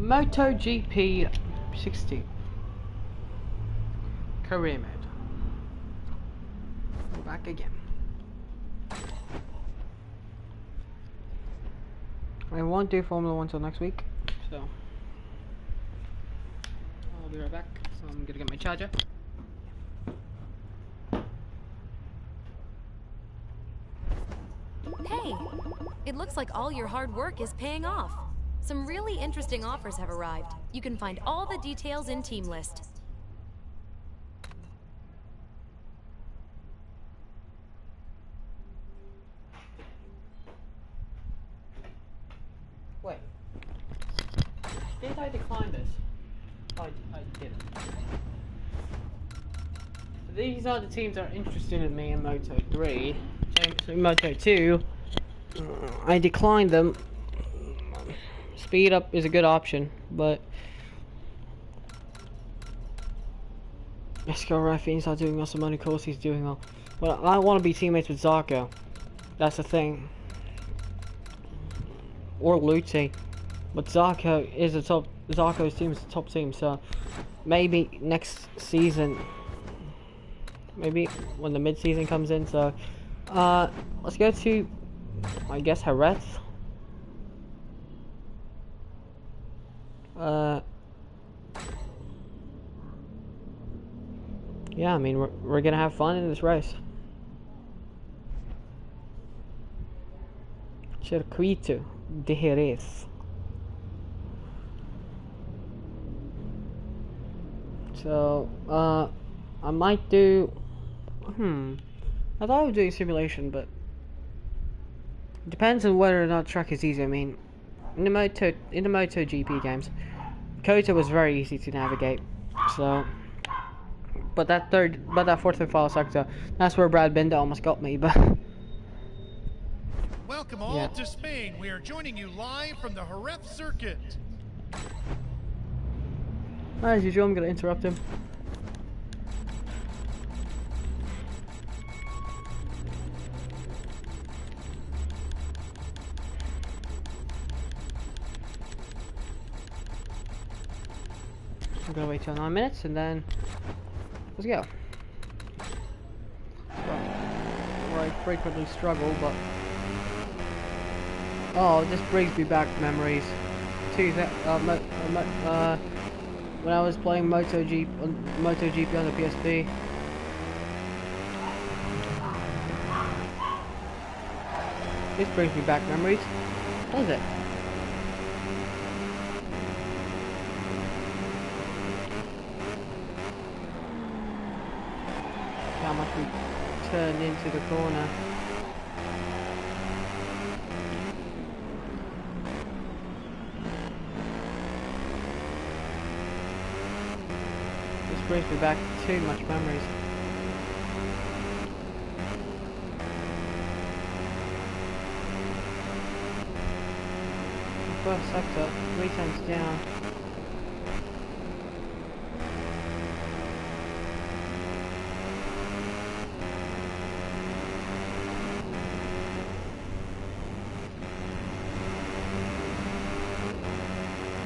MotoGP 16 career mode. We're back again. I won't do Formula 1 till next week, so I'll be right back. So I'm gonna get my charger. Hey, it looks like all your hard work is paying off. Some really interesting offers have arrived. You can find all the details in Team List. Wait. Did I decline this? I didn't. These are the teams that are interested in me in Moto3. So in Moto2, I declined them. Speed up is a good option, but ISCA Rafine's not doing well, some money course he's doing well. But I want to be teammates with Zarco. That's the thing. Or Lutti. But Zarco is a top. Zarco's team is a top team, so maybe next season, maybe when the mid-season comes in. So let's go to, I guess, Jerez. Yeah, I mean we're gonna have fun in this race. Circuito de Jerez. So, I might do, I thought I was doing simulation, but it depends on whether or not track is easy. I mean, in the MotoGP games, Kota was very easy to navigate. So, but that fourth and final sector, that's where Brad Binder almost got me. But welcome all to Spain. We are joining you live from the Jerez circuit. As usual, I'm going to interrupt him. I'm going to wait till 9 minutes and then let's go. Where I frequently struggle, but oh, this brings me back memories. When I was playing MotoGP on the PSP. This brings me back memories. Does it? How much we turned into the corner. Brings me back too much memories. The first sector, 3 times down.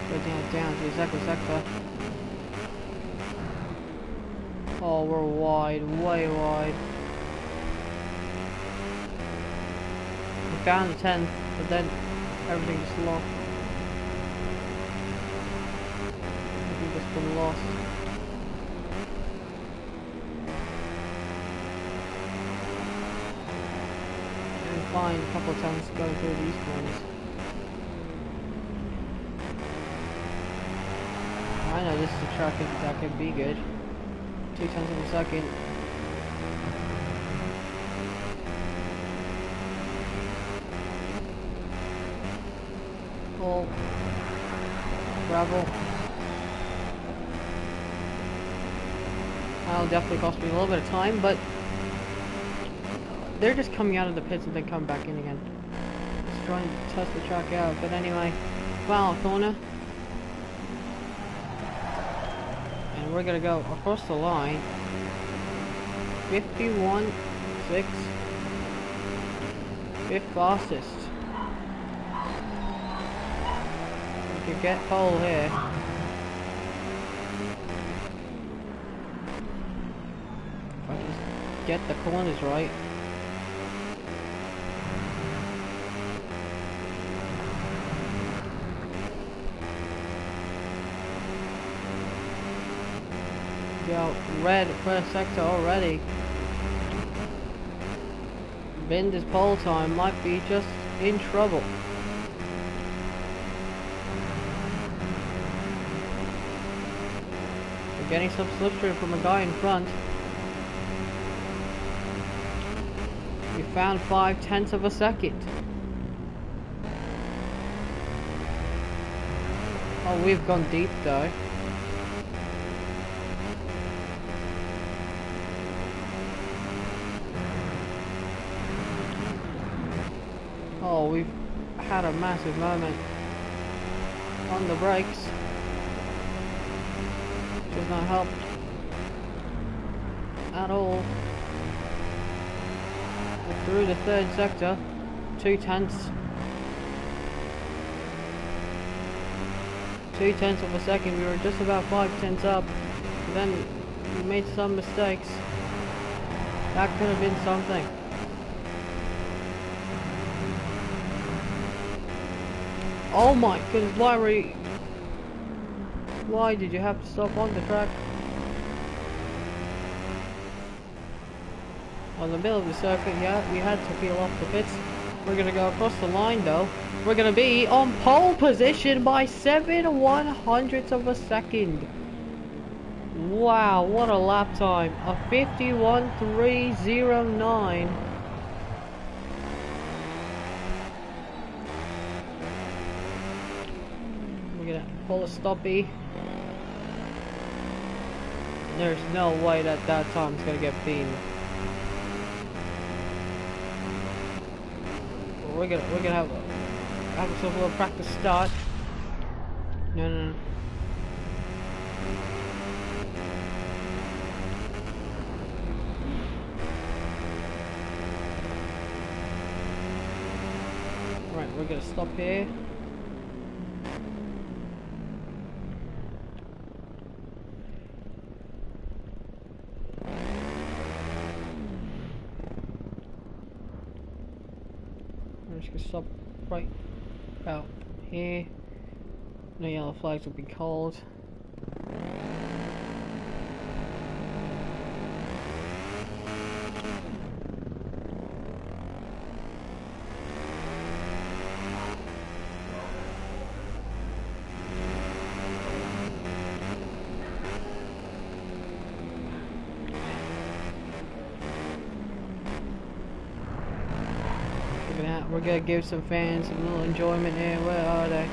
Go down to the second sector. Oh, we're wide, way wide. We found the 10th, but then everything just lost. Everything just been lost. And fine, a couple of times going through these corners. I know this is a track that could be good. 2 tenths of a second. Pull. Gravel. That'll definitely cost me a little bit of time, but they're just coming out of the pits and then coming back in again. Just trying to test the track out, but anyway, final corner. We're gonna go across the line. 51.6. 5th fastest. could get pole here. If I just get the corners right. Yo, red first sector already. Binder's pole time might be just in trouble. We're getting some slipstream from a guy in front. We found 5/10 of a second. Oh, we've gone deep though. Oh, we've had a massive moment on the brakes, which has not helped at all. We're through the third sector, 2/10. 2/10 of a second. We were just about 5/10 up. But then we made some mistakes. That could have been something. Oh my goodness, why did you have to stop on the track? On the middle of the circuit, yeah, we had to peel off the pits. We're gonna go across the line though. We're gonna be on pole position by 7/100ths of a second. Wow, what a lap time. A 51.309. We're gonna pull a stoppie. There's no way that time's gonna get beaten. We're gonna have ourselves a little practice start. No. Right, we're gonna stop here. I'm just gonna stop right about here. No yellow flags will be called. We're gonna give some fans a little enjoyment here. Where are they?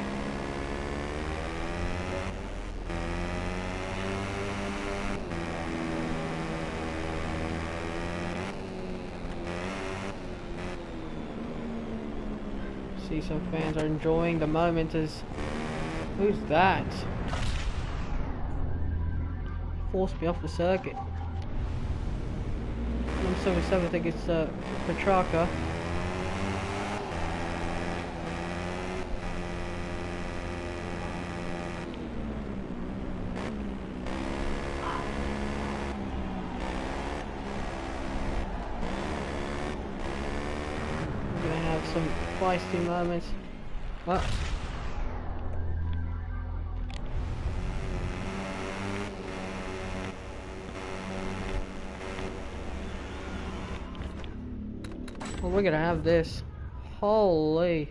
See, some fans are enjoying the moment. Who's that? Forced me off the circuit. I'm 77. I think it's Petrarca. Some feisty moments. What? Well, we're gonna have this. Holy.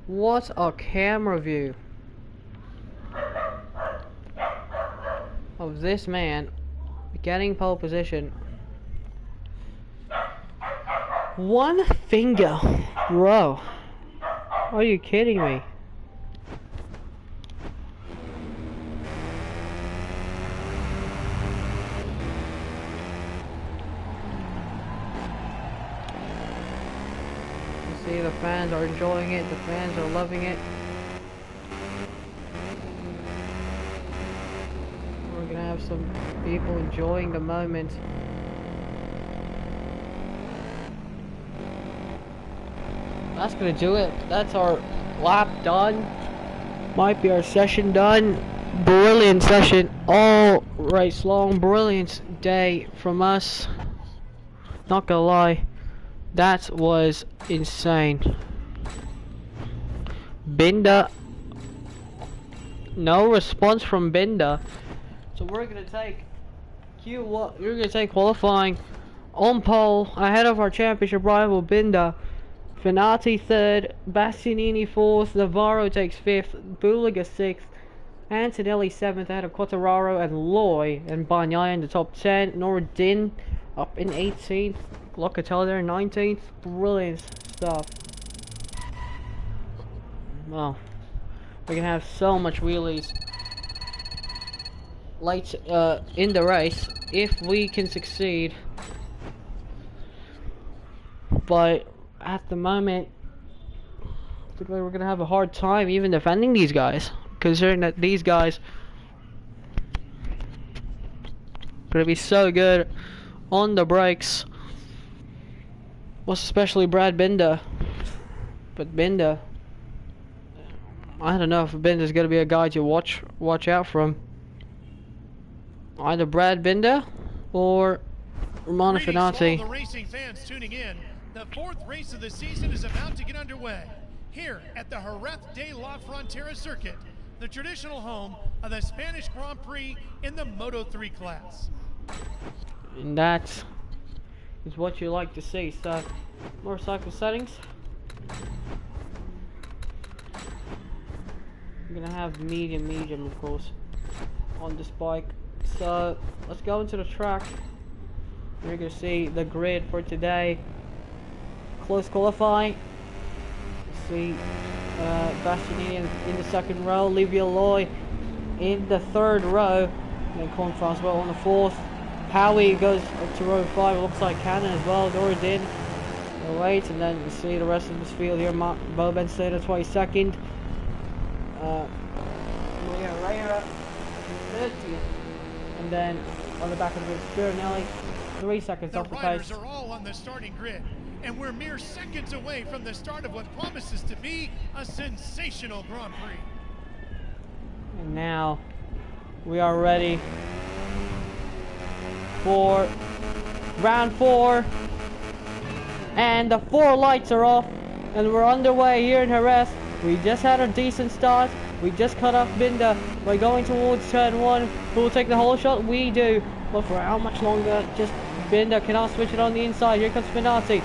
What a camera view of this man getting pole position. One finger, bro. Are you kidding me? You see, the fans are enjoying it. The fans are loving it. We're gonna have some people enjoying the moment. That's gonna do it. That's our lap done. Might be our session done. Brilliant session. All race long. Brilliant day from us. Not gonna lie. That was insane. Binder. No response from Binder. So we're gonna take qualifying on pole ahead of our championship rival Binder. Finati third, Bastianini fourth, Navarro takes fifth, Buliga sixth, Antonelli seventh ahead of Quartararo and Loy, and Bagnaia in the top 10. Noradin up in 18th, Locatelli there in 19th. Brilliant stuff. Well, we can have so much wheelies late in the race if we can succeed, but at the moment I think we're gonna have a hard time even defending these guys, considering that these guys are gonna be so good on the brakes, most especially Brad Binder. But Binder, I don't know if Binder's gonna be a guy to watch out from. Either Brad Binder or Romano Finati. The racing fans tuning in. The fourth race of the season is about to get underway here at the Jerez de la Frontera circuit, the traditional home of the Spanish Grand Prix in the Moto3 class. And that is what you like to see. So, motorcycle settings. I'm gonna have medium of course on this bike. So let's go into the track. You're gonna see the grid for today. Close qualifying. See Bastianini in the second row, Livia Loy in the third row, and then Colin Francois on the fourth. Howie goes up to row 5, looks like Cannon as well. Doradin wait, and then you see the rest of this field here. Bo Bensteiner 22nd. Maria Herrera 30th. And then on the back of the Spirinelli, 3 seconds off the pace. The riders are all on the starting grid, and we're mere seconds away from the start of what promises to be a sensational Grand Prix. And now we are ready for round 4, and the 4 lights are off, and we're underway here in Jerez. We just had a decent start. We just cut off Binder by going towards turn 1. Who will take the whole shot? We do. But for how much longer? Just Binder cannot switch it on the inside. Here comes Finati.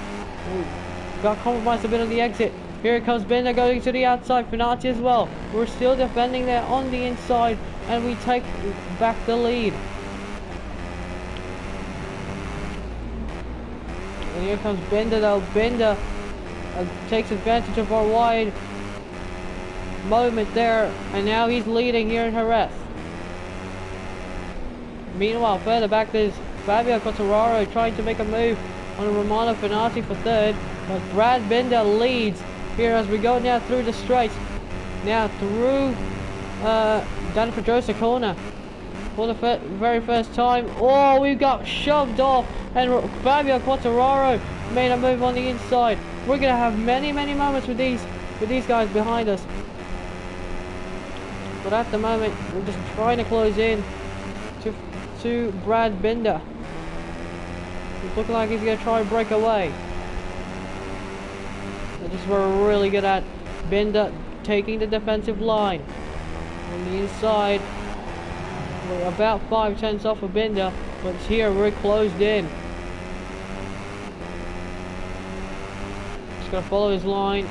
Got compromised a bit on the exit. Here comes Binder going to the outside. Finati as well. We're still defending there on the inside, and we take back the lead. And here comes Binder though. Binder takes advantage of our wide moment there, and now he's leading here in Jerez. Meanwhile, further back there's Fabio Quartararo trying to make a move on Romano Finati for third, but Brad Binder leads here as we go now through the straight, now through Dan Pedrosa corner for the very first time. Oh, we got shoved off, and Fabio Quartararo made a move on the inside. We're gonna have many moments with these guys behind us. But at the moment, we're just trying to close in to Brad Binder. It's looking like he's going to try and break away. That's just what we're really good at. Binder taking the defensive line. On the inside, we're about 5/10 off of Binder, but here we're closed in. Just going to follow his line.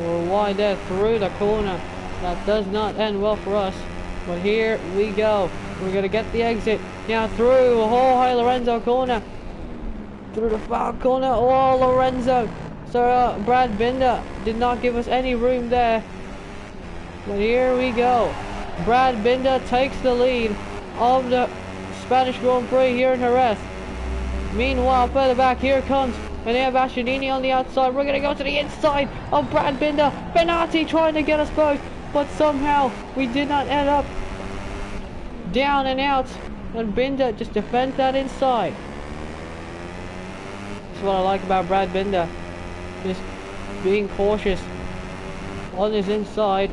We're wide there through the corner. That does not end well for us. But here we go. We're going to get the exit. Now through. Oh, hi Lorenzo corner. Through the far corner. Oh, Lorenzo. So Brad Binder did not give us any room there. But here we go. Brad Binder takes the lead of the Spanish Grand Prix here in Jerez. Meanwhile, further back, here comes Enea Bastianini on the outside. We're going to go to the inside of Brad Binder. Finati trying to get us both, but somehow we did not end up down and out, and Binder just defends that inside. That's what I like about Brad Binder, just being cautious on his inside.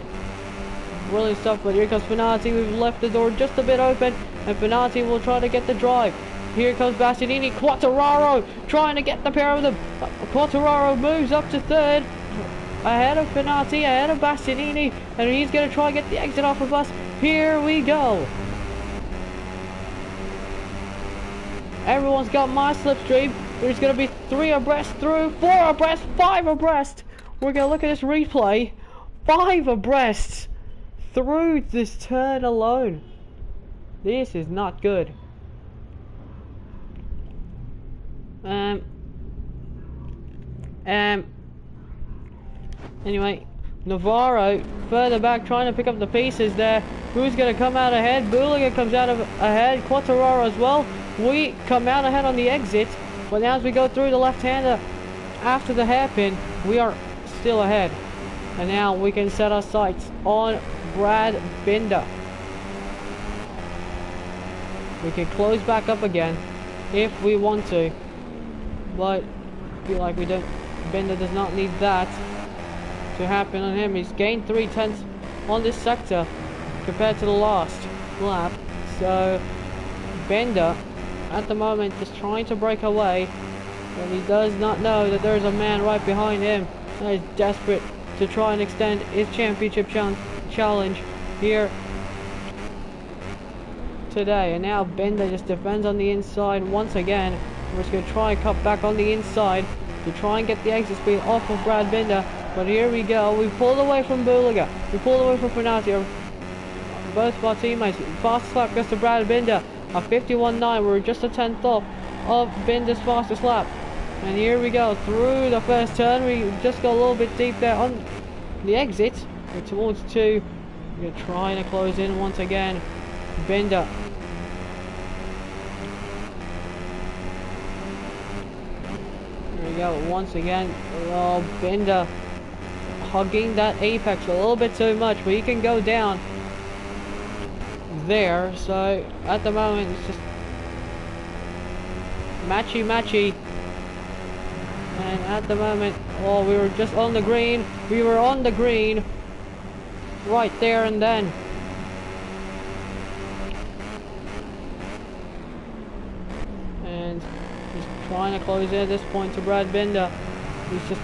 Brilliant stuff, but here comes Finati. We've left the door just a bit open, and Finati will try to get the drive. Here comes Bastianini. Quartararo trying to get the pair of them. Quartararo moves up to third, ahead of Finati, ahead of Bastianini, and he's going to try and get the exit off of us. Here we go. Everyone's got my slipstream. There's going to be 3 abreast through, 4 abreast, 5 abreast. We're going to look at this replay. 5 abreast through this turn alone. This is not good. Anyway, Navarro further back trying to pick up the pieces there. Who's going to come out ahead? Buliga comes out ahead. Quartararo as well. We come out ahead on the exit, but now as we go through the left-hander after the hairpin, we are still ahead. And now we can set our sights on Brad Binder. We can close back up again if we want to, but I feel like we don't. Binder does not need that to happen on him. He's gained 3/10 on this sector compared to the last lap. So Binder at the moment is trying to break away, but he does not know that there's a man right behind him that is desperate to try and extend his championship challenge here today. And now Binder just defends on the inside once again. We're just going to try and cut back on the inside to try and get the exit speed off of Brad Binder. But here we go. We pulled away from Buliga. We pulled away from Finati. Both of our teammates. Fastest lap goes to Brad Binder. A 51.9. We're just a 10th off of Binder's fastest lap. And here we go. Through the first turn. We just got a little bit deep there on the exit. We're towards 2. We're trying to close in once again. Binder. Here we go. Once again. Oh, Binder hugging that apex a little bit too much, but he can go down there. So at the moment it's just matchy, and at the moment, oh, we were just on the green. We were on the green right there and then. And he's trying to close in at this point to Brad Binder. He's just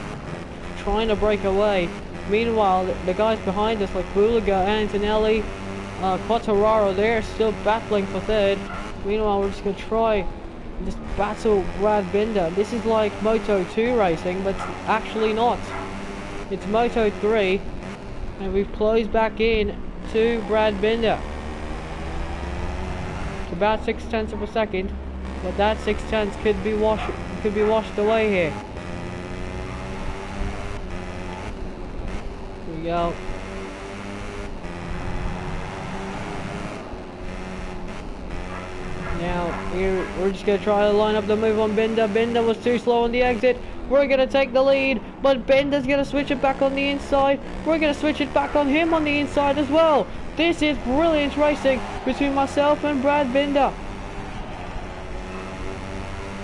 trying to break away. Meanwhile, the guys behind us like Buliga, Antonelli, Quartararo, they're still battling for third. Meanwhile, we're just going to try this battle Brad Binder. This is like Moto2 racing, but actually not. It's Moto3, and we've closed back in to Brad Binder. It's about 0.6 of a second, but that 0.6 could be washed away here. Here we go. Now, here, we're just going to try to line up the move on Binder. Binder was too slow on the exit. We're going to take the lead, but Binder's going to switch it back on the inside. We're going to switch it back on him on the inside as well. This is brilliant racing between myself and Brad Binder.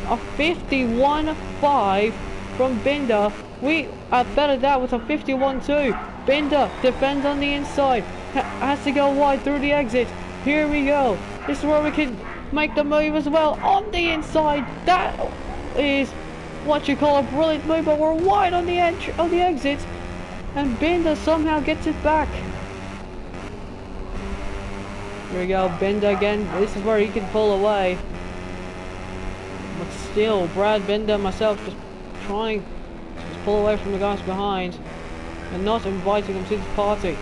A 51.5 from Binder. We bettered that with a 51.2. Binder defends on the inside. Has to go wide through the exit. Here we go. This is where we can make the move as well on the inside. That is what you call a brilliant move, but we're wide on the edge of the exit, and Binder somehow gets it back. Here we go, Binder again. This is where he can pull away, but still Brad Binder, myself, just trying to just pull away from the guys behind and not inviting them to the party.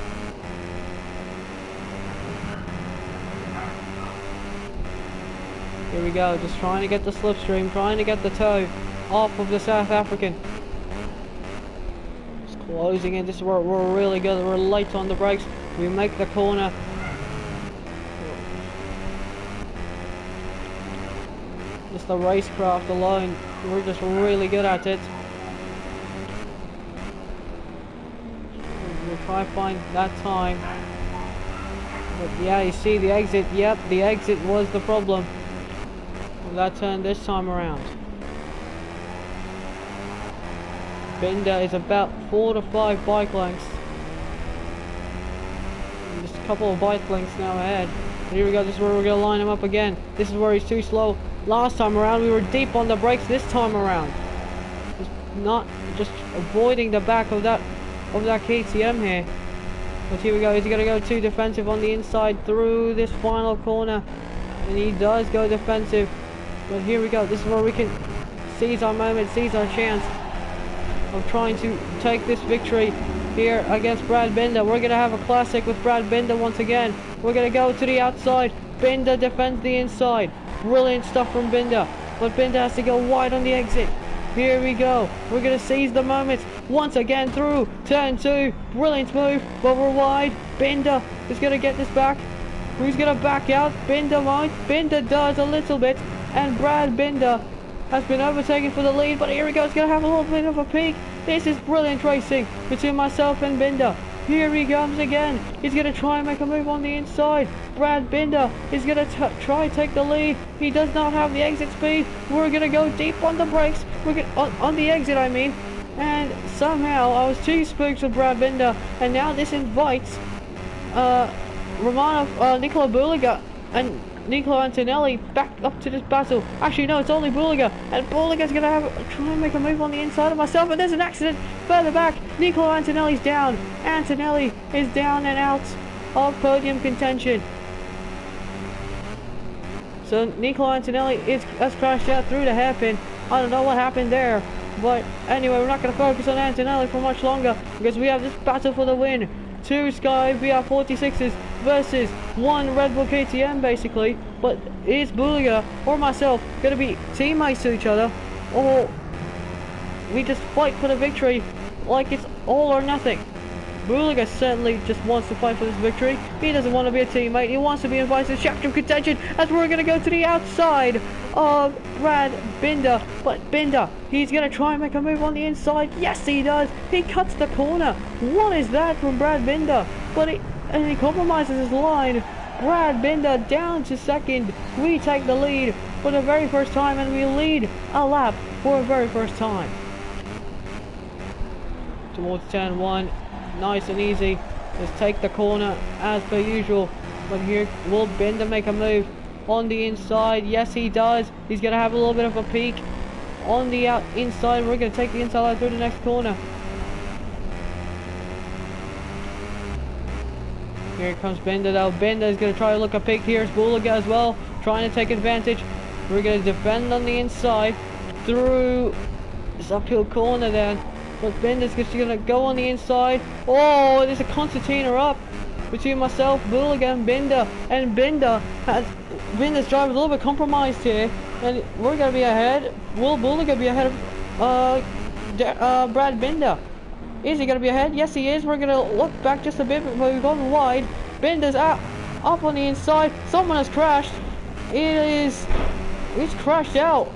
Here we go, just trying to get the slipstream, trying to get the toe off of the South African. Just closing in. This is where we're really good. We're light on the brakes. We make the corner. Just the racecraft alone, we're just really good at it. We'll try to find that time. But yeah, you see the exit. Yep, the exit was the problem. That turn this time around. Binder is about 4 to 5 bike lengths a couple of bike lengths now ahead. And here we go, this is where we're going to line him up again. This is where he's too slow. Last time around, we were deep on the brakes. This time around, just avoiding the back of that KTM here. But here we go, he's going to go too defensive on the inside through this final corner. And he does go defensive. But here we go, this is where we can seize our moment, seize our chance of trying to take this victory here against Brad Binder. We're going to have a classic with Brad Binder once again. We're going to go to the outside. Binder defends the inside. Brilliant stuff from Binder. But Binder has to go wide on the exit. Here we go. We're going to seize the moment once again through turn 2. Brilliant move, but we're wide. Binder is going to get this back. Who's going to back out? Binder might. Binder does a little bit. And Brad Binder has been overtaken for the lead, but here we go, it's going to have a little bit of a peak. This is brilliant racing between myself and Binder. Here he comes again. He's going to try and make a move on the inside. Brad Binder is going to try and take the lead. He does not have the exit speed. We're going to go deep on the brakes. On the exit, I mean. And somehow I was too spooked with Brad Binder, and now this invites Nicola Buliga and Nicola Antonelli back up to this battle. Actually, no, it's only Buliga, and Buliga's going to try and make a move on the inside of myself, and there's an accident further back. Nicola Antonelli's down. Antonelli is down and out of podium contention. So Nicola Antonelli has crashed out through the hairpin. I don't know what happened there, but anyway, we're not going to focus on Antonelli for much longer because we have this battle for the win. 2 Sky VR46s versus 1 Red Bull KTM basically, but is Buliga or myself going to be teammates to each other, or we just fight for the victory like it's all or nothing? Buliga certainly just wants to fight for this victory. He doesn't want to be a teammate. He wants to be invited to championship contention, as we're going to go to the outside of Brad Binder. But Binder, he's going to try and make a move on the inside. Yes, he does. He cuts the corner. What is that from Brad Binder? And he compromises his line. Brad Binder down to second. We take the lead for the very first time, and we lead a lap for the very first time. Towards turn 1. Nice and easy. Just take the corner as per usual. But here, will Binder make a move on the inside? Yes, he does. He's going to have a little bit of a peak on the inside. We're going to take the inside out through the next corner. Here comes Binder though. Binder is going to try to look a peak. Here's Buliga as well, trying to take advantage. We're going to defend on the inside through this uphill corner then. But Binder's just going to go on the inside. Oh, there's a concertina up between myself, Buliga, and Binder. And Binder's drive is a little bit compromised here. And we're going to be ahead. Will Buliga be ahead of Brad Binder? Is he going to be ahead? Yes, he is. We're going to look back just a bit, but we've gone wide. Binder's up on the inside. Someone has crashed. He's crashed out.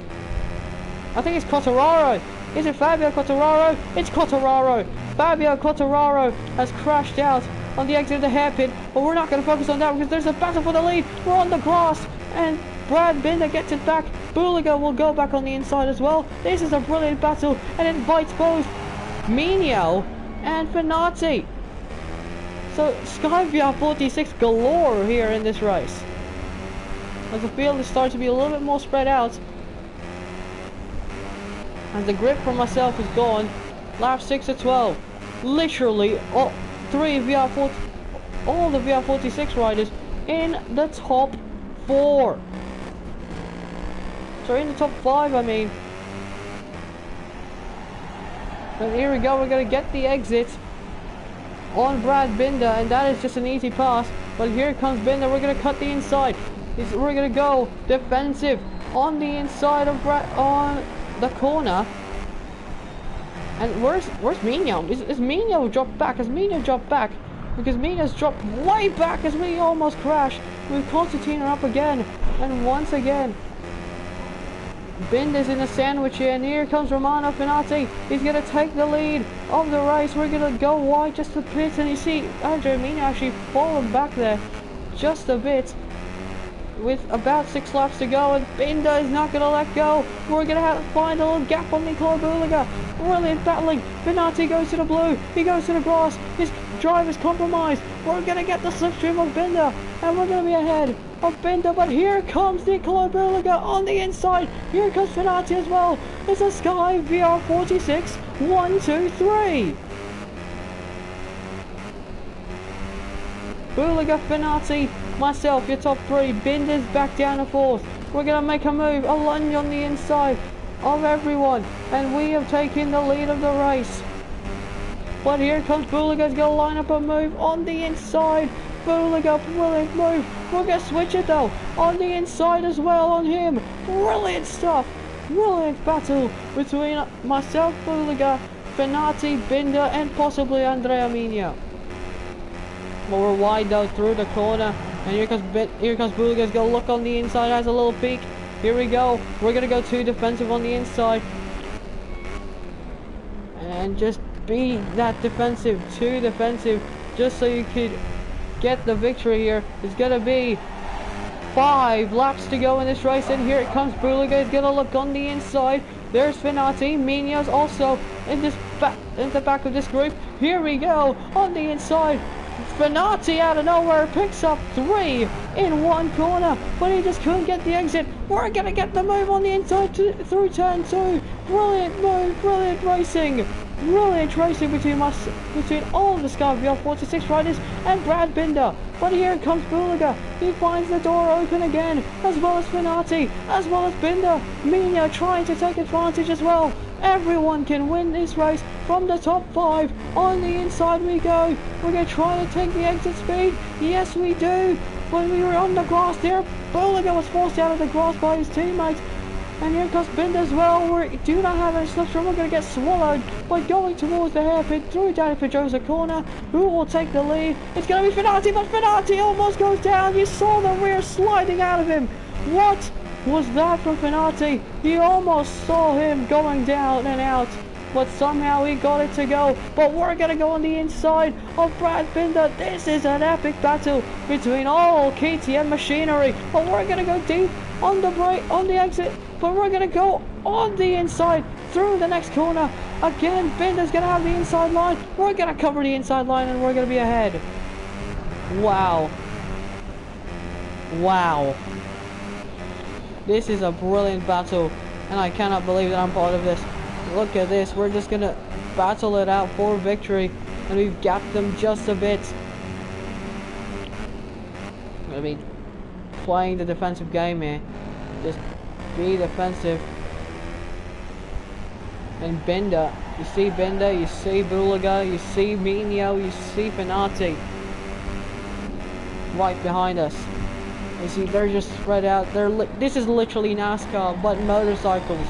I think it's Quartararo. Is it Fabio Quartararo? It's Quartararo. Fabio Quartararo has crashed out on the exit of the hairpin, but we're not going to focus on that because there's a battle for the lead. We're on the grass, and Brad Binder gets it back. Buliga will go back on the inside as well. This is a brilliant battle, and it invites both Migno and Finati. So Sky VR46 galore here in this race. As the field is starting to be a little bit more spread out. And the grip for myself is gone. Lap 6 to 12. Literally all the VR46 riders in the top 4. So in the top 5, I mean. And here we go, we're going to get the exit on Brad Binder, and that is just an easy pass. But here comes Binder, we're going to cut the inside. We're going to go defensive on the inside of on the corner. And where's Migno? Is Migno dropped back? Has Migno dropped back? Because Migno's dropped way back as we almost crashed. With Constantino up again. And once again, Binder's in a sandwich here, and here comes Romano Finati. He's going to take the lead of the race. We're going to go wide just a bit, and you see Andrea Migno actually fallen back there just a bit with about 6 laps to go, and Binder is not going to let go. We're going to have to find a little gap on Nicola Buliga. Brilliant battling. Finati goes to the blue. He goes to the grass. He's drive is compromised. We're gonna get the slipstream of Binder, and we're gonna be ahead of Binder. But here comes Nicola Berliga on the inside. Here comes Finati as well. It's a Sky VR46. 1, 2, 3. Berliga, Finati, myself, your top three. Binder's back down to fourth. We're gonna make a move, a lunge on the inside of everyone, and we have taken the lead of the race. But here comes Berliga's gonna line up a move on the inside. Berliga, brilliant move. We're gonna switch it though on the inside as well on him. Brilliant stuff. Brilliant battle between myself, Berliga, Finati, Binder, and possibly Andrea Mina. But we're wide though through the corner, and here comes Berliga's gonna look on the inside, has a little peek. Here we go. We're gonna go too defensive on the inside, and just be that defensive, too defensive, just so you could get the victory here. It's gonna be 5 laps to go in this race, and here it comes. Berliga is gonna look on the inside. There's Finati. Mina's also in the back of this group. Here we go on the inside. Finati out of nowhere picks up 3 in one corner, but he just couldn't get the exit. We're gonna get the move on the inside through turn 2. Brilliant move, brilliant racing. Brilliant racing between all of the Sky VR46 riders and Brad Binder. But here comes Berliga. He finds the door open again, as well as Finati, as well as Binder. Mina trying to take advantage as well. Everyone can win this race from the top 5. On the inside we go. We're going to try to take the exit speed. Yes, we do. When we were on the grass there, Berliga was forced out of the grass by his teammates. And here comes Binder as well. We do not have any slipstream. We're going to get swallowed by going towards the hairpin through Danny Pedrosa corner. Who will take the lead? It's going to be Finati, but Finati almost goes down. You saw the rear sliding out of him. What was that from Finati? You almost saw him going down and out, but somehow he got it to go. But we're going to go on the inside of Brad Binder. This is an epic battle between all KTM machinery. But we're going to go deep on the exit. But we're going to go on the inside through the next corner. Again, Binder's going to have the inside line. We're going to cover the inside line, and we're going to be ahead. Wow. Wow. This is a brilliant battle, and I cannot believe that I'm part of this. Look at this. We're just going to battle it out for victory, and we've gapped them just a bit. I mean, playing the defensive game here. Just be defensive. And Binder, you see Binder, you see Berliga, you see Minio, you see Finati right behind us. You see they're just spread out. This is literally NASCAR but motorcycles.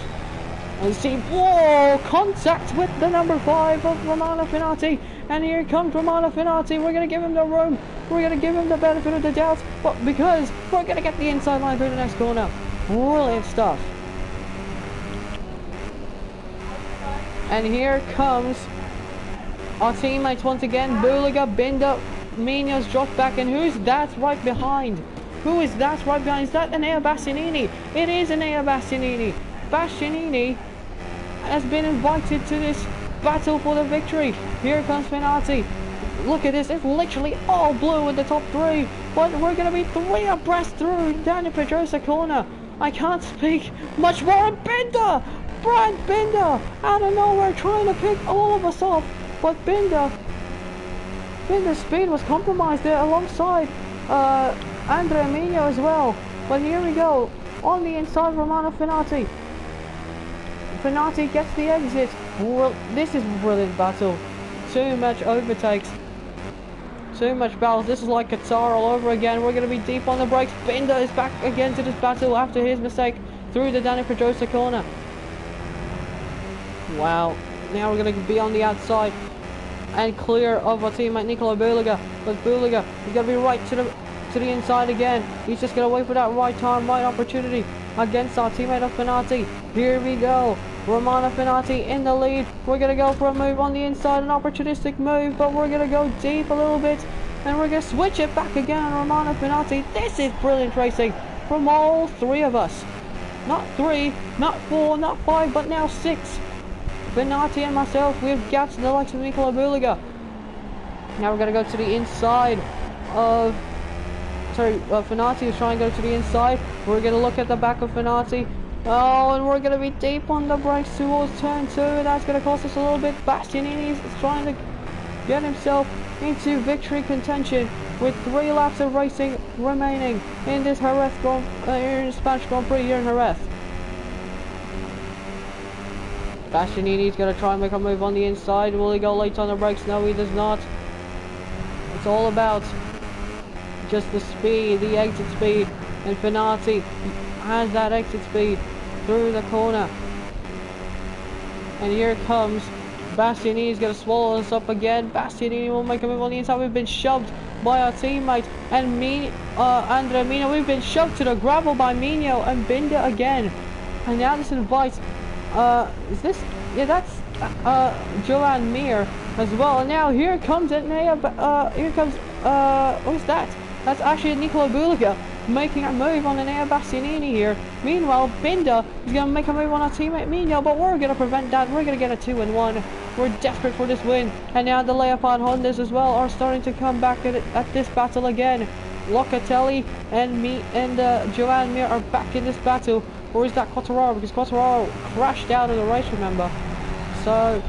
And you see, whoa, contact with the number 5 of Romano Finati. And here comes Romano Finati. We're going to give him the room. We're going to give him the benefit of the doubt. But because we're going to get the inside line through the next corner. Brilliant stuff. And here comes our teammates once again. Berliga, Binder, Minio's dropped back. And who's that right behind? Who is that right behind? Is that Enea Bastianini? It is Enea Bastianini. Bastianini has been invited to this battle for the victory. Here comes Finati. Look at this. It's literally all blue in the top 3. But we're going to be 3 abreast through Danny Pedrosa corner. I can't speak much more. Binder! Brad Binder! Out of nowhere trying to pick all of us off. But Binder's speed was compromised there alongside Andrea Mino as well. But here we go. On the inside, Romano Finati. Finati gets the exit. Well, this is a brilliant battle. Too much overtakes. Too much battles. This is like Qatar all over again. We're going to be deep on the brakes. Binder is back again to this battle after his mistake through the Danny Pedrosa corner. Wow. Now we're going to be on the outside and clear of our teammate Nicola Berliga. But Berliga is going to be right to the inside again. He's just going to wait for that right time, right opportunity against our teammate of Finati. Here we go. Romano Finati in the lead. We're going to go for a move on the inside, an opportunistic move, but we're going to go deep a little bit, and we're going to switch it back again on Romano Finati. This is brilliant racing from all 3 of us. Not 3, not 4, not 5, but now 6. Finati and myself, we have gaps in the likes of Nicola Berliga. Now we're going to go to the inside of... Sorry, Finati is trying to go to the inside. We're going to look at the back of Finati. Oh, and we're going to be deep on the brakes towards turn 2. That's going to cost us a little bit. Bastianini is trying to get himself into victory contention with 3 laps of racing remaining in this Spanish Grand Prix here in Jerez. Bastianini's going to try and make a move on the inside. Will he go late on the brakes? No, he does not. It's all about just the speed, the exit speed, and Finati has that exit speed through the corner. And here comes Bastianini. Is going to swallow us up again. Bastianini will make a move on the inside. We've been shoved by our teammate and Andrea Mino. We've been shoved to the gravel by Mino and Binder again. And now this invites is this? Yeah, that's Joan Mir as well. And now here comes here comes who's that? That's actually Nicola Buliga making a move on Enea Bastianini here. Meanwhile, Binder is going to make a move on our teammate Mino, but we're going to prevent that. We're going to get a 2-1. We're desperate for this win. And now the Leopard Hondas as well are starting to come back at this battle again. Locatelli and Joan Mir are back in this battle. Or is that Quartararo? Because Quartararo crashed out of the race, remember. So,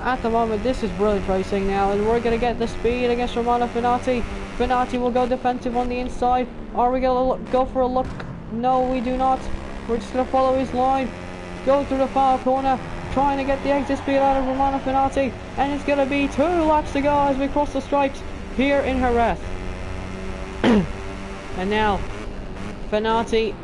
at the moment, this is brilliant racing now. And we're going to get the speed against Romano Finati. Finati will go defensive on the inside. Are we going to go for a look? No, we do not. We're just going to follow his line. Go through the far corner. Trying to get the exit speed out of Romano Finati. And it's going to be 2 laps to go as we cross the stripes here in Jerez. And now, Finati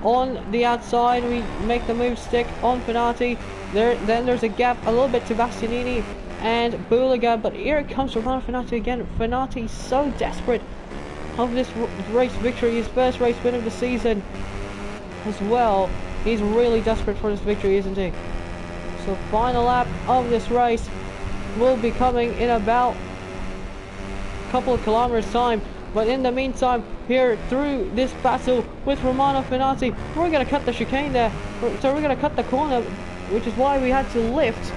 on the outside. We make the move stick on Finati. Then there's a gap a little bit to Bastianini and Buliga, but here it comes from Finati again. Finati so desperate of this race victory, his first race win of the season as well. He's really desperate for this victory, isn't he? So final lap of this race will be coming in about a couple of kilometers time. But in the meantime, here through this battle with Romano Finati, we're going to cut the chicane there. So we're going to cut the corner, which is why we had to lift,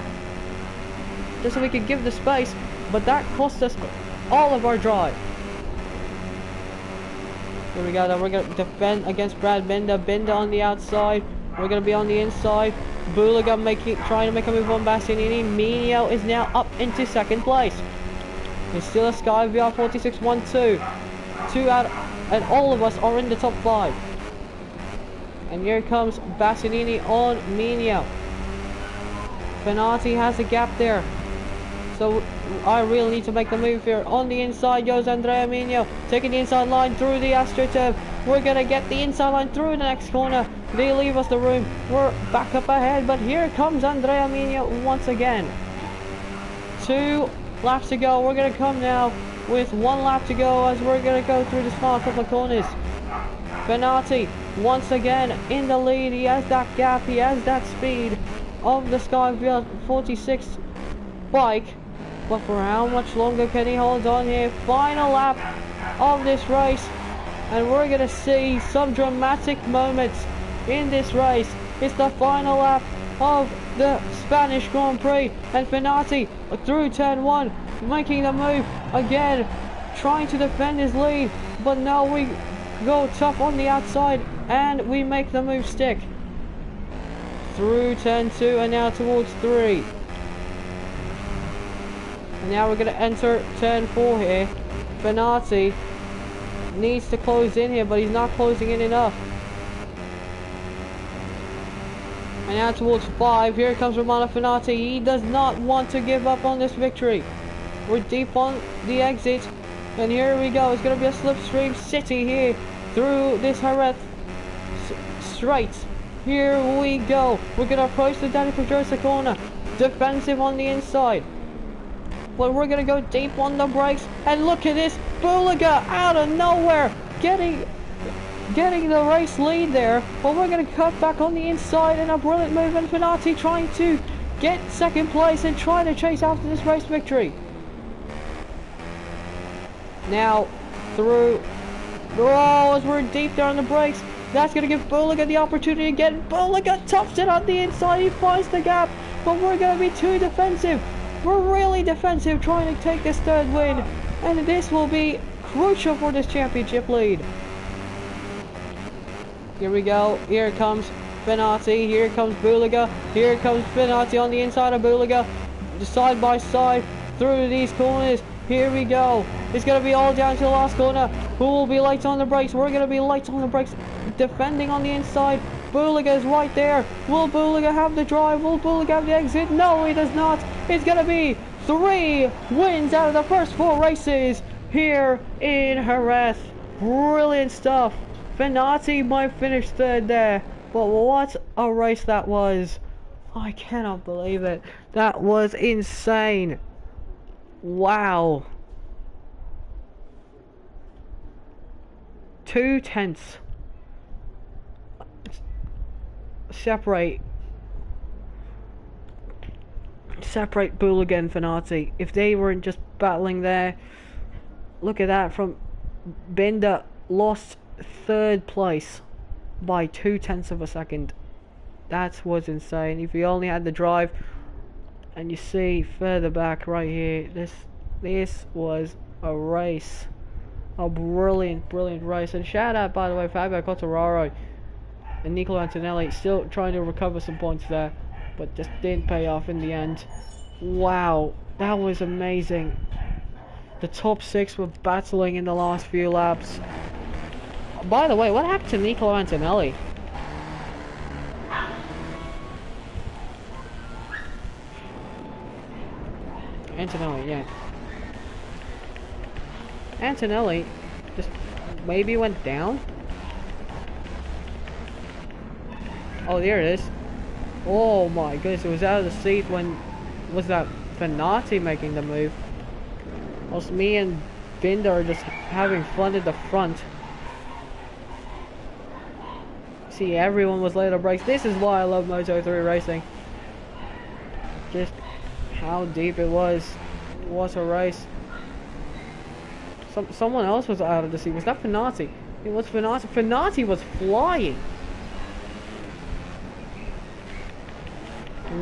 just so we could give the space. But that cost us all of our drive. Here we go. Now we're going to defend against Brad Binder. Binder on the outside. We're going to be on the inside. Buliga trying to make a move on Bastianini. Mino is now up into second place. It's still a Sky VR 46-1-2. 2 out, and all of us are in the top 5. And here comes Bastianini on Mino. Finati has a gap there. So I really need to make the move here. On the inside goes Andrea Mino, taking the inside line through the AstroTurf. We're going to get the inside line through the next corner. They leave us the room. We're back up ahead, but here comes Andrea Mino once again. 2 laps to go. We're going to come now with 1 lap to go as we're going to go through this final couple of corners. Finati once again in the lead. He has that gap, he has that speed of the Sky 46 bike, but for how much longer can he hold on here? Final lap of this race, and we're going to see some dramatic moments in this race. It's the final lap of the Spanish Grand Prix, and Finati through turn 1 making the move again, trying to defend his lead, but no, we go tough on the outside and we make the move stick through turn 2 and now towards 3. And now we're going to enter turn 4 here. Finati needs to close in here, but he's not closing in enough. And now towards 5, here comes Romano Finati. He does not want to give up on this victory. We're deep on the exit, and here we go. It's going to be a slipstream city here through this Jerez straight. Here we go. We're going to approach the Dani Pedrosa corner. Defensive on the inside. But we're going to go deep on the brakes, and look at this. Buliga out of nowhere getting the race lead there, but we're going to cut back on the inside in a brilliant move, and Finati trying to get second place and trying to chase after this race victory. Now through, oh, as we're deep there on the brakes, that's going to give Buliga the opportunity again. Buliga tops it on the inside, he finds the gap, but we're going to be too defensive. We're really defensive, trying to take this third win, and this will be crucial for this championship lead. Here we go. Here comes Benatti. Here comes Buliga. Here comes Benatti on the inside of Buliga. Side by side through these corners. Here we go. It's going to be all down to the last corner. Who will be light on the brakes? We're going to be light on the brakes. Defending on the inside. Buliga is right there. Will Buliga have the drive? Will Buliga have the exit? No, he does not. It's going to be 3 wins out of the first 4 races here in Jerez. Brilliant stuff. Benatti might finish third there, but what a race that was. I cannot believe it. That was insane. Wow. 2 tenths separate Buliga and Benatti. If they weren't just battling there, look at that. From Bender lost 3rd place by 2 tenths of a second. That was insane. If he only had the drive, and you see further back right here, this was a race, a brilliant race. And shout out, by the way, Fabio Quartararo and Nicola Antonelli, still trying to recover some points there, but just didn't pay off in the end. Wow, that was amazing. The top 6 were battling in the last few laps. By the way, what happened to Nicola Antonelli? Antonelli, yeah. Antonelli just maybe went down. Oh, there it is. Oh my goodness, it was out of the seat when... Was that Benatti making the move? Whilst me and Binder are just having fun at the front. See, everyone was late on brakes. This is why I love Moto3 racing. Just how deep it was. What a race. Someone else was out of the seat. Was that Benatti? It was Benatti. Benatti was flying.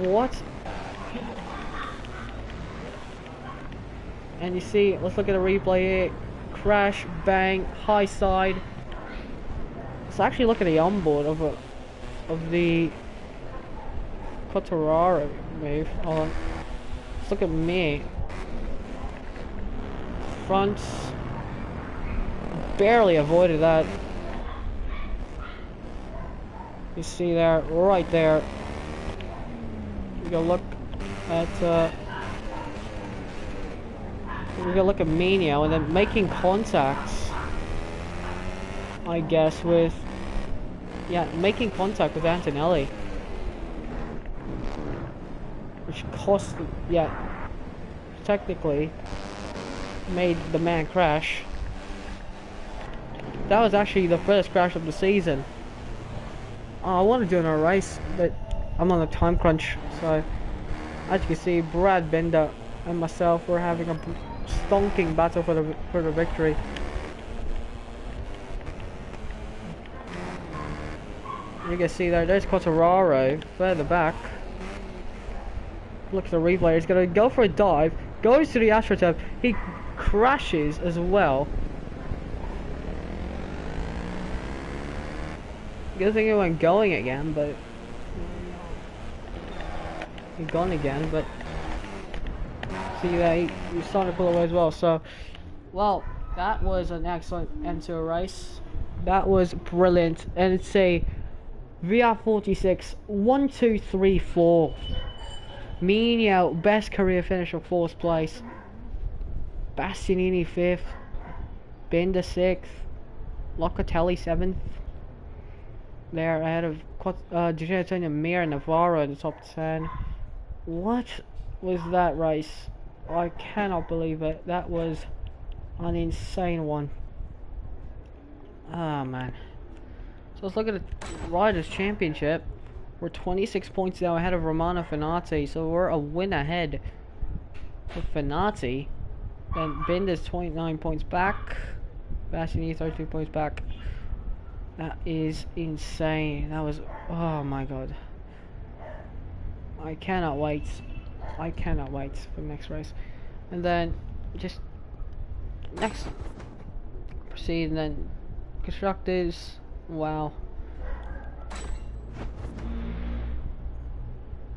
What? And you see, let's look at the replay here. Crash, bang, high side. Let's actually look at the onboard of the Quartararo move. Hold on. Let's look at me. Front. Barely avoided that. You see there, right there. We go look at we go look at Minio, and then making contacts, I guess, with making contact with Antonelli, which cost, technically made the man crash. That was actually the first crash of the season. I want to do another race, but I'm on a time crunch. So, as you can see, Brad Bender and myself were having a stonking battle for the victory. You can see there's Quartararo further back. Look at the replay. He's gonna go for a dive, goes to the AstroTurf. He crashes as well. Good thing he went going again, but he's gone again. But see that he started to pull away as well. So, well, that was an excellent end to a race. That was brilliant, and it's a VR46 1, 2, 3, 4. Minio, best career finish of 4th place. Bastianini 5th. Binder 6th. Locatelli 7th. They're ahead of Antonio Mir and Navarro in the top 10. What was that race? I cannot believe it. That was an insane one. Ah, man. So let's look at the Riders' Championship. We're 26 points now ahead of Romano Fenati, so we're a win ahead of Fenati. Then Binder's 29 points back. Bastianini 32 points back. That is insane. That was... oh my god. I cannot wait I cannot wait for the next race. And then just next proceed, and then constructors. Wow.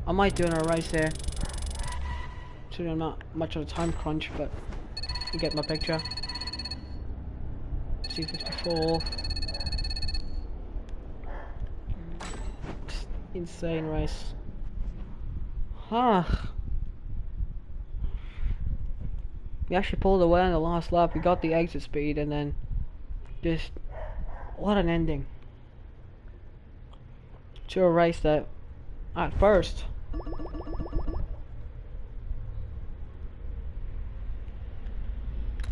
I might do another race there. So I'm not much of a time crunch, but you get my picture. C54. Just insane race. Huh. We actually pulled away on the last lap. We got the exit speed, and then just what an ending to a race that at first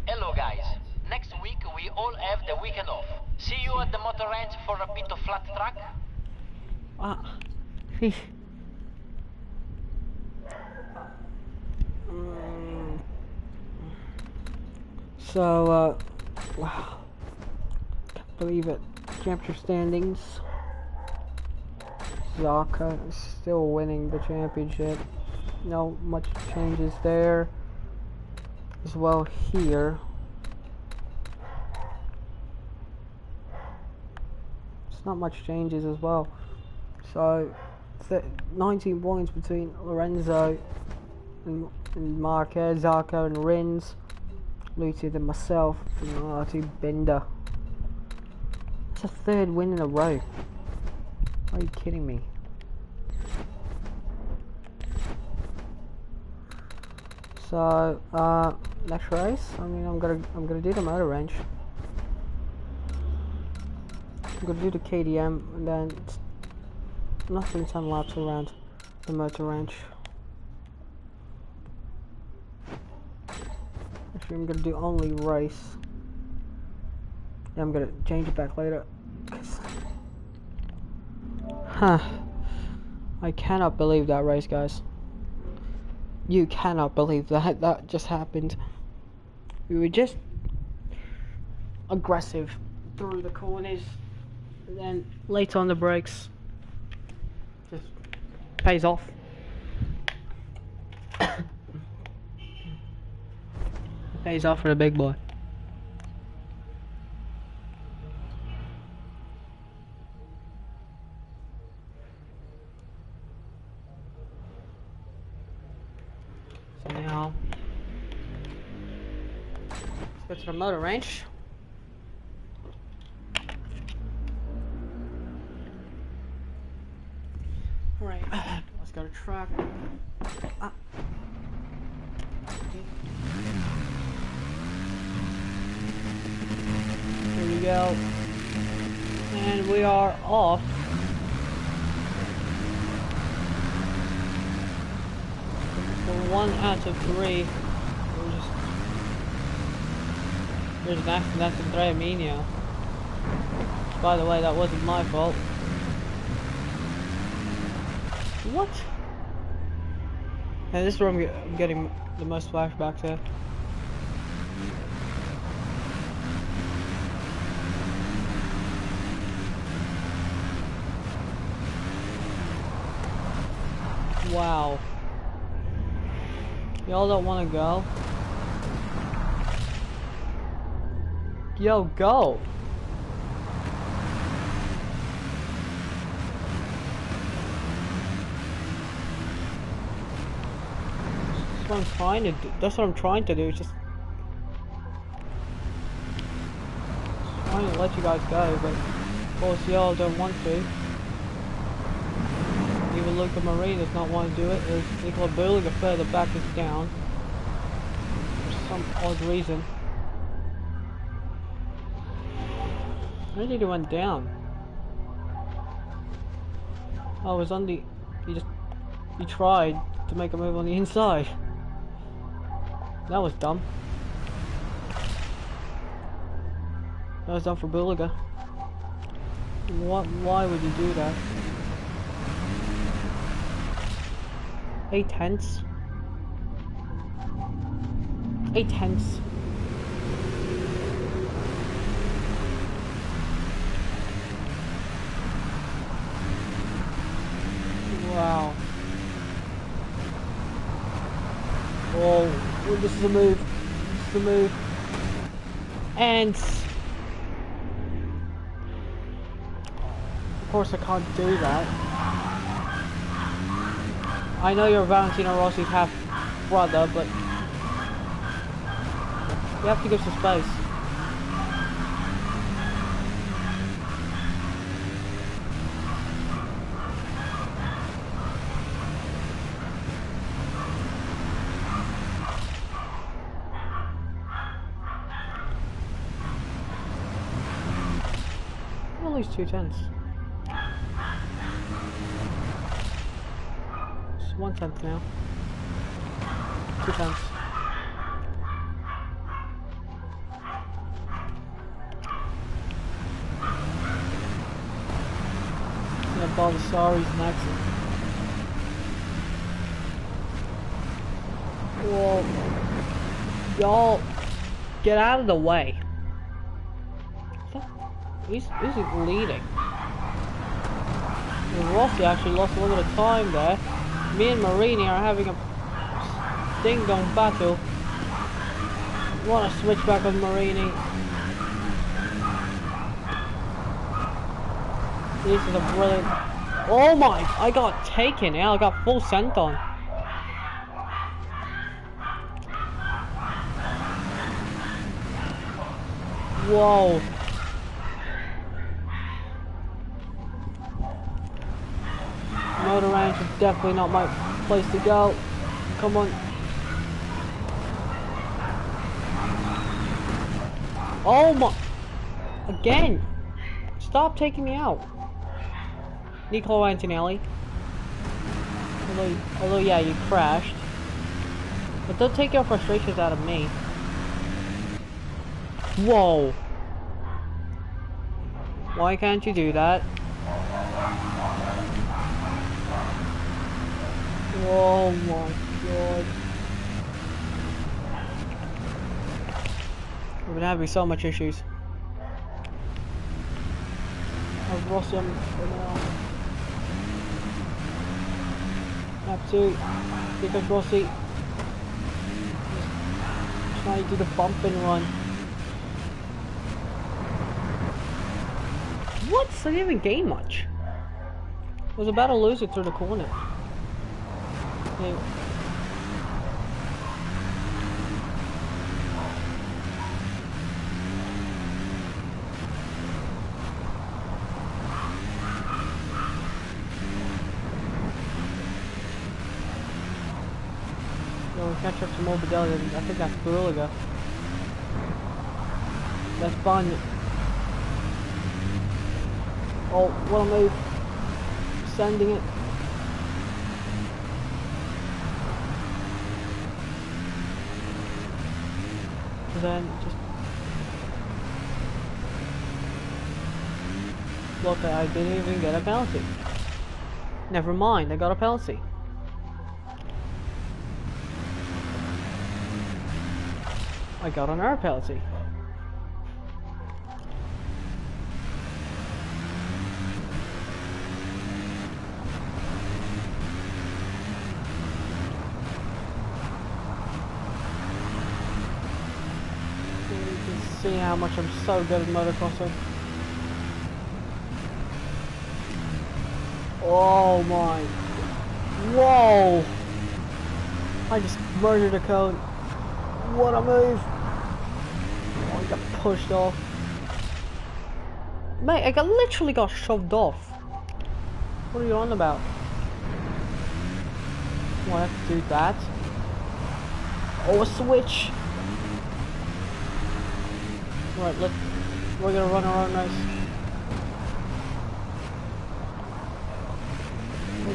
Hello guys, next week we all have the weekend off. See you at the motor ranch for a bit of flat track. So wow, can't believe it. Championship standings. Zaka is still winning the championship. No much changes there. As well here. It's not much changes as well. So 19 points between Lorenzo and MyCareer, Zarko and Rins. Luted and myself and Artie Bender. It's a third win in a row. Are you kidding me? So next race, I mean I'm gonna do the motor ranch. I'm gonna do the KDM and then nothing 10 laps around the motor ranch. Actually I'm gonna do only race. Yeah, I'm gonna change it back later. Huh. I cannot believe that race, guys. You cannot believe that just happened. We were just aggressive through the corners, and then late on the brakes just pays off. Pays off for the big boy. So now let's go to the motor ranch. Alright, let's go to track. Here we go. And we are off. For 1 out of 3. There's an accident in Tremino. By the way, that wasn't my fault. What? And this is where I'm getting the most flashbacks here. Wow. Y'all don't want to go? Yo, go! That's what I'm trying to do. That's what I'm trying to do. Just trying to let you guys go, but of course y'all don't want to. Even Luca Marie does not want to do it. There's Nicola Burlinger further back is down. For some odd reason. Where did he went down? Oh, it was on the... He tried to make a move on the inside. That was dumb. That was dumb for Burlinger. Why would you do that? 8 tenths. 8 tenths. Wow. This is a move. This is a move. And of course I can't do that. I know you're Valentino Rossi's half brother, but you have to give some space. At least 2/10. It's 1/10 now. 2/10. Yeah, Baldessari's next. Whoa. Y'all, get out of the way. He's leading. And Rossi actually lost a little bit of time there. Me and Marini are having a ding-dong battle. Want to switch back on Marini. This is a brilliant... Oh my! I got taken. Yeah, I got full sent on. Whoa. Motor range is definitely not my place to go. Come on. Oh my... Again! Stop taking me out. Niccolo Antonelli. Although yeah, you crashed. But don't take your frustrations out of me. Whoa! Why can't you do that? Oh my god. We've been having so much issues. I've lost him for now. Lap 2. Here comes Rossi. Just trying to do the bump and run. What? I didn't even gain much. I was about to lose it through the corner. Okay. We'll catch up to Morbidelli. I think that's Bariliga. That's Banya. Oh, what a move. Sending it. Then just... Look, I didn't even get a penalty. Never mind, I got a penalty. I got an air penalty. See how much I'm so good at motocrossing. Oh my. Whoa! I just murdered a cone. What a move! Oh, I got pushed off. Mate, I literally got shoved off. What are you on about? Oh, I have to do that. Oh, a switch! Right, we're gonna run our own race.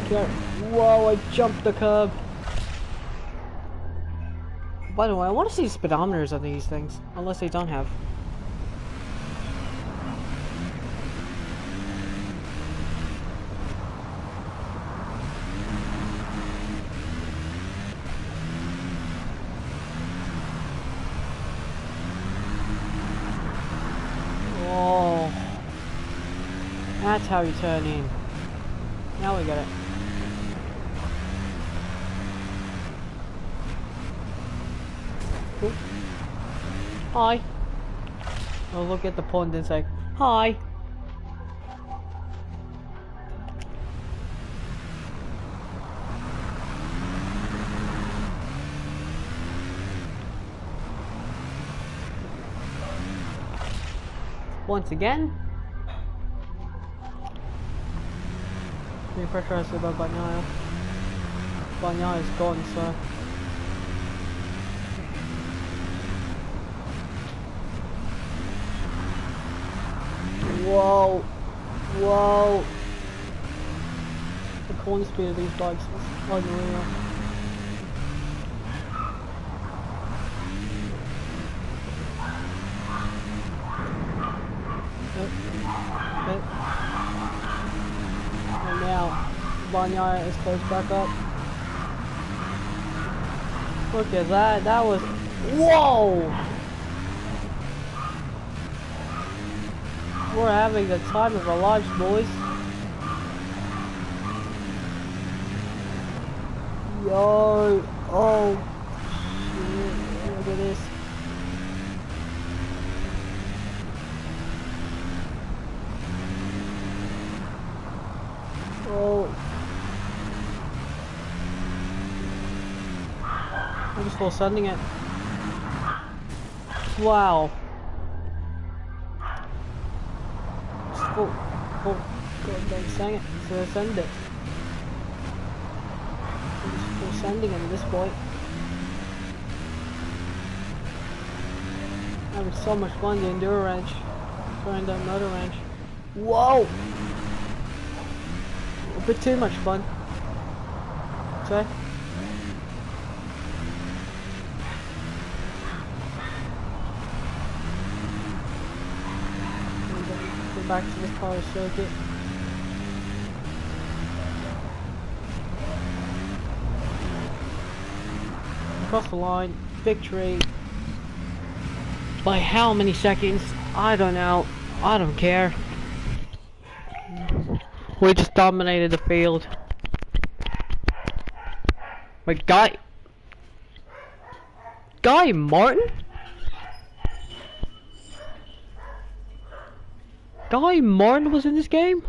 Okay. Whoa, I jumped the curb. By the way, I want to see speedometers on these things, unless they don't have. Oh, that's how you turn in. Now we get it. Cool. Hi. I'll look at the pond and say, hi. Once again. Repressurized about Banyaya. Banyaya is gone, so. Whoa. Whoa. The corner speed of these bikes is unreal. And now, Banyaya is close back up. Look at that, that was... Whoa! We're having the time of our lives, boys. Yo! Oh! Shit, look at this. Oh! I'm just full sending it. Wow! Full sending it, so send it. I'm just full sending it at this point. Having so much fun, the enduro wrench. Trying that motor wrench. Whoa! A bit too much fun. Okay. Back to this power circuit. Across the line, victory. By how many seconds? I don't know. I don't care. We just dominated the field. Wait, Guy Martin? Guy Martin was in this game?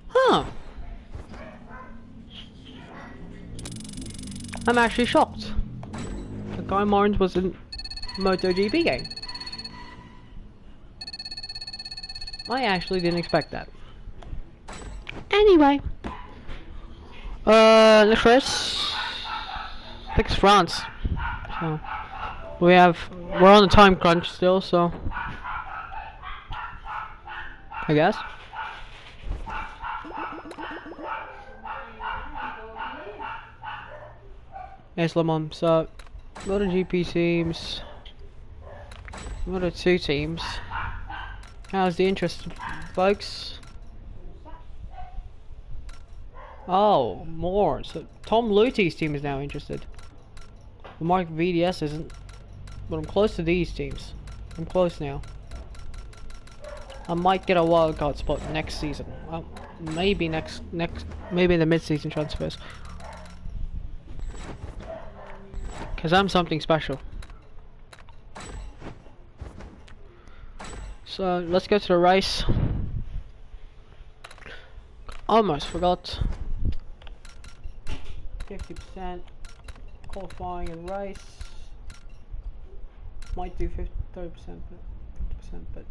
Huh. I'm actually shocked. The Guy Martin was in MotoGP game. I actually didn't expect that. Anyway. Next race. I think it's France. So we're on a time crunch still, so I guess. Yes, Lemon. So, MotoGP teams, Moto2 teams. How's the interest, folks? Oh, more. So, Tom Lutey's team is now interested. Mark VDS isn't, but I'm close to these teams. I'm close now. I might get a wildcard spot next season. Well, maybe maybe the mid-season transfers. Cause I'm something special. So let's go to the race. Almost forgot. 50% qualifying and race. Might do 30%, but 50%, but.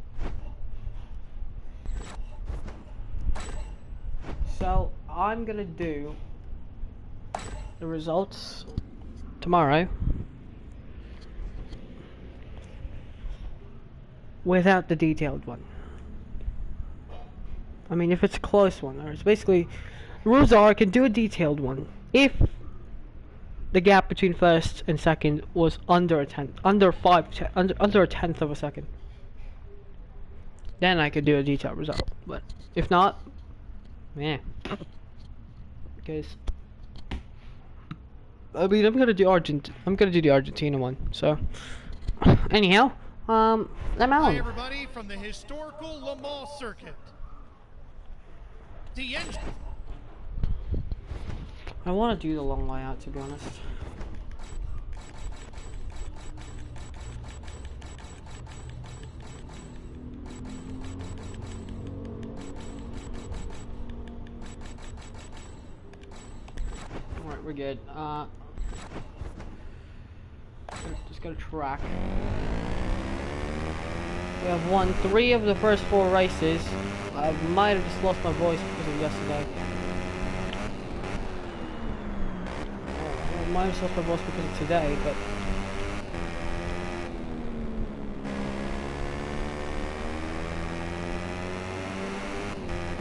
So I'm gonna do the results tomorrow without the detailed one. I mean, if it's a close one, or it's basically the rules are I can do a detailed one if the gap between first and second was under a tenth of a second. Then I could do a detailed result. But if not, yeah. Because I mean, I'm gonna do the Argentina one. So anyhow, I'm out. Hi everybody from the historical Le Mans circuit. The engine. I want to do the long layout, to be honest. we're good. Just go to track. We have won 3 of the first 4 races. I might have just lost my voice because of yesterday. I might have just lost my voice because of today, but...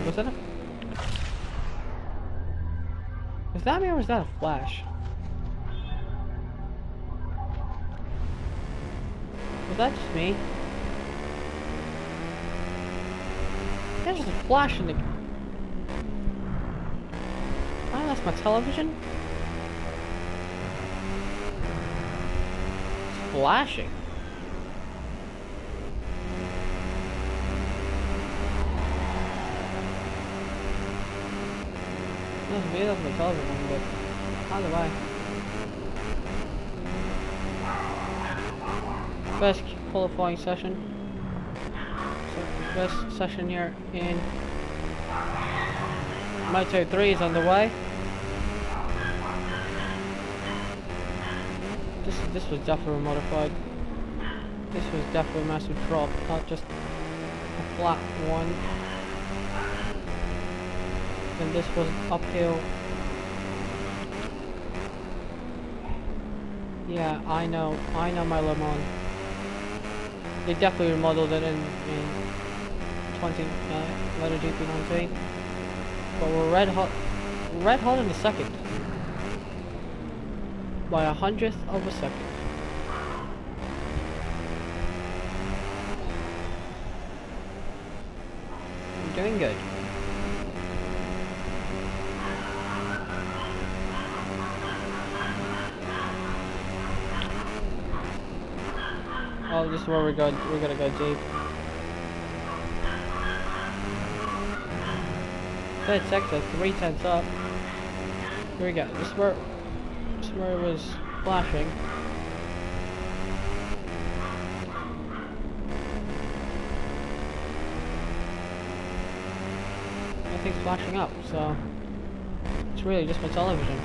Was that a... Is that me or is that a flash? Was that just me? There's just a flash in the... Oh, that's my television? It's flashing. That's me, that's my television, but... How do I? First qualifying session. So, first session here in MoTO3 is underway. This was definitely modified. This was definitely a massive drop, not just a flat one. And this was uphill. Yeah, I know my Le Mans. They definitely remodeled it in 20 MotoGP 19. But we're red hot in the second. By 100th of a second. I'm doing good. Oh, this is where we're gonna go deep. Third sector, 3/10 up. Here we go. This is where it was flashing. Nothing's flashing up, so it's really just my television.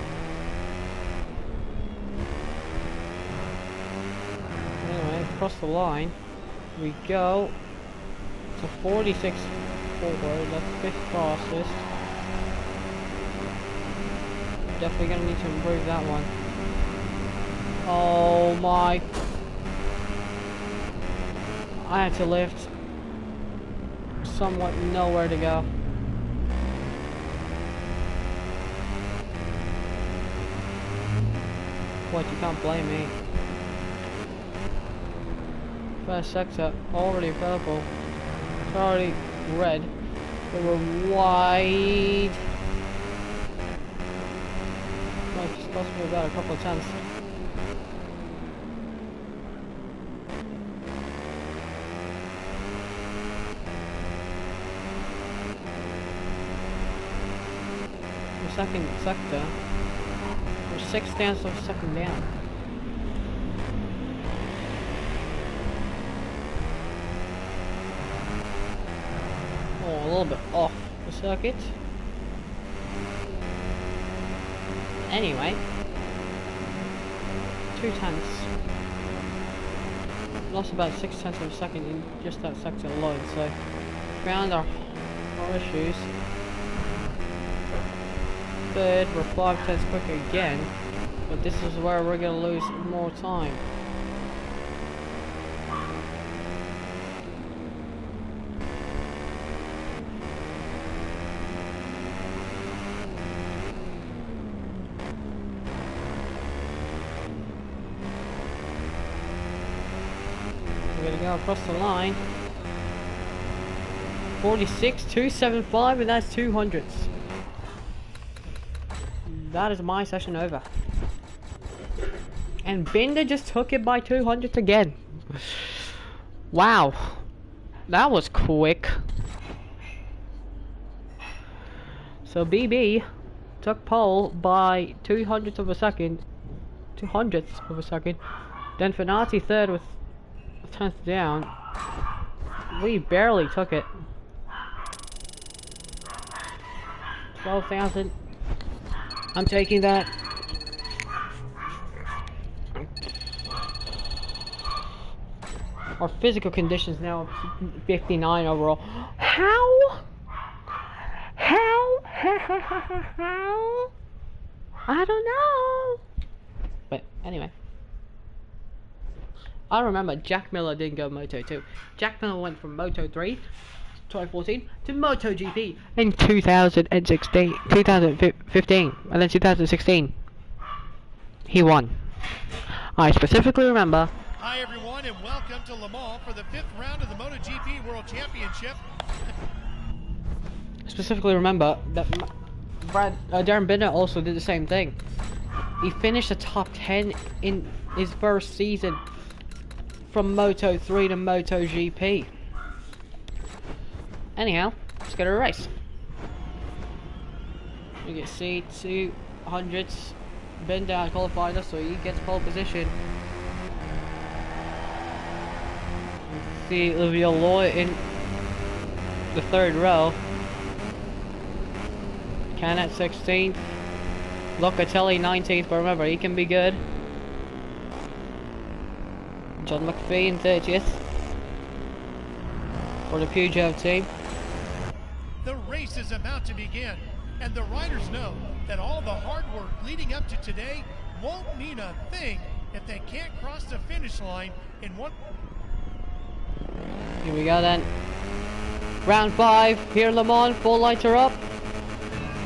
Anyway, across the line we go to 46 forward. That's 5th fastest. Definitely gonna need to improve that one. Oh my! I had to lift. Somewhat nowhere to go. What, you can't blame me. First sector, already purple. It's already red. But we're wide. Might just cost me about a couple of tenths. The second sector, we're 6 tenths of a second down. Oh, a little bit off the circuit. Anyway, 2 tenths. Lost about 6 tenths of a second in just that sector alone, so found our issues. Third, we're 5 tenths quicker again, but this is where we're going to lose more time. We're going to go across the line. 46, 275, and that's 200ths. That is my session over. And Binder just took it by 200ths again. Wow. That was quick. So BB took pole by 200ths of a second. 200ths of a second. Then Finati third with a tenth down. We barely took it. 12,000. I'm taking that. Our physical conditions now 59 overall. How? How? I don't know. But anyway. I remember Jack Miller didn't go Moto2. Jack Miller went from Moto3 2014 to MotoGP in 2015, and then 2016 he won. I specifically remember. Hi everyone, and welcome to Le Mans for the 5th round of the MotoGP World Championship. Specifically remember that Darren Binder also did the same thing. He finished the top 10 in his first season from Moto3 to MotoGP. Anyhow, let's go to a race. We get C200s. Binder qualified us, so he gets pole position. See Olivia Loy in the 3rd row. Can at 16th. Locatelli 19th, but remember, he can be good. John McPhee in 30th. For the Peugeot team. The race is about to begin, and the riders know that all the hard work leading up to today won't mean a thing if they can't cross the finish line in one. Here we go then. Round 5, here Le Mans, full lights are up.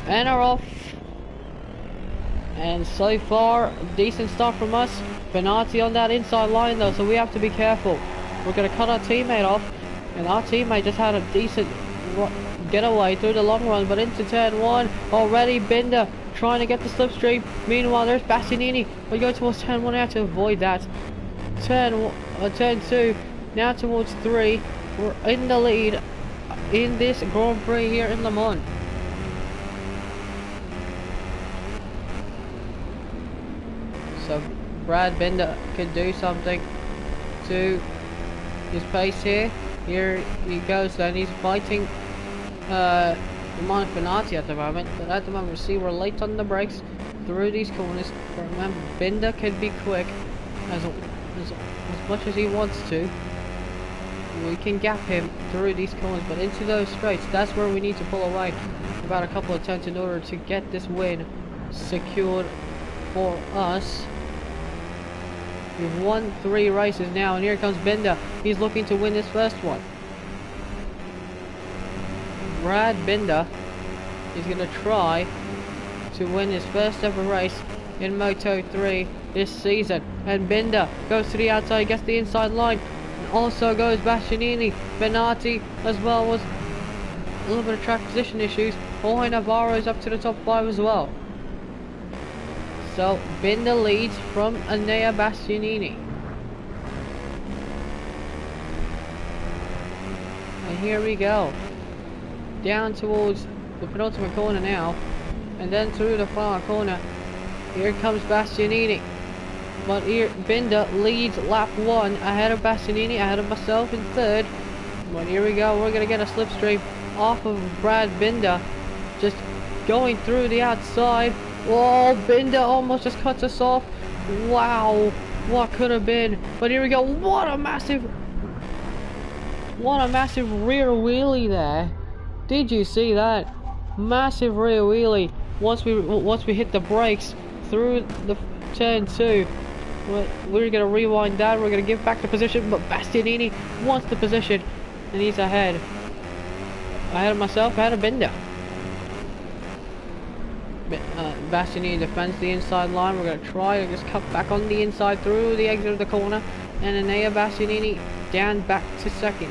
And are off. And so far, decent start from us. Benatti on that inside line though, so we have to be careful. We're going to cut our teammate off. And our teammate just had a decent getaway through the long run, but into turn 1, already Binder trying to get the slipstream. Meanwhile, there's Bastianini. We go towards turn 1 now to avoid that. Turn 2, now towards 3. We're in the lead in this Grand Prix here in Le Mans. So Brad Binder can do something to his pace here. Here he goes then, he's fighting Benatti at the moment, but at the moment we see we're late on the brakes through these corners. But remember, Binder can be quick as much as he wants to. We can gap him through these corners, but into those straights, that's where we need to pull away about a couple of turns in order to get this win secured for us. We've won 3 races now, and here comes Binder. He's looking to win this first one. Brad Binder is going to try to win his first ever race in Moto3 this season. And Binder goes to the outside, gets the inside line. And also goes Bastianini. Benatti as well was a little bit of track position issues. Jorge Navarro is up to the top 5 as well. So Binder leads from Enea Bastianini. And here we go. Down towards the penultimate corner now. And then through the far corner. Here comes Bastianini. But here Binder leads lap 1 ahead of Bastianini, ahead of myself in 3rd. But here we go, we're going to get a slipstream off of Brad Binder. Just going through the outside. Oh, Binder almost just cuts us off. Wow, what could have been? But here we go. What a massive rear wheelie there. Did you see that? Massive rear wheelie. Once we hit the brakes through the turn 2. We're gonna rewind that. We're gonna give back the position, but Bastianini wants the position, and he's ahead. Ahead of myself, ahead of Binder. Bastianini defends the inside line. We're going to try to just cut back on the inside through the exit of the corner. And Enea Bastianini down back to 2nd.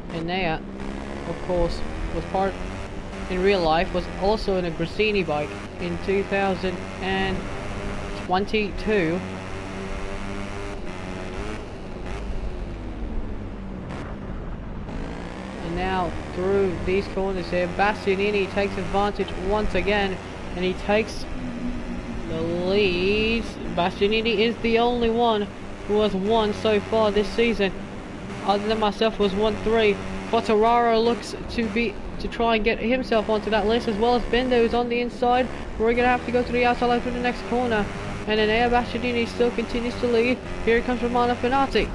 Enea, of course, was part in real life, was also in a Grassini bike in 2022. Now through these corners here, Bastianini takes advantage once again, and he takes the lead. Bastianini is the only one who has won so far this season, other than myself, who has won 3. Quartararo looks to try and get himself onto that list, as well as Binder, who's on the inside. We're gonna have to go to the outside line for the next corner. And then Ea Bastianini still continues to lead. Here comes Romano Fenati.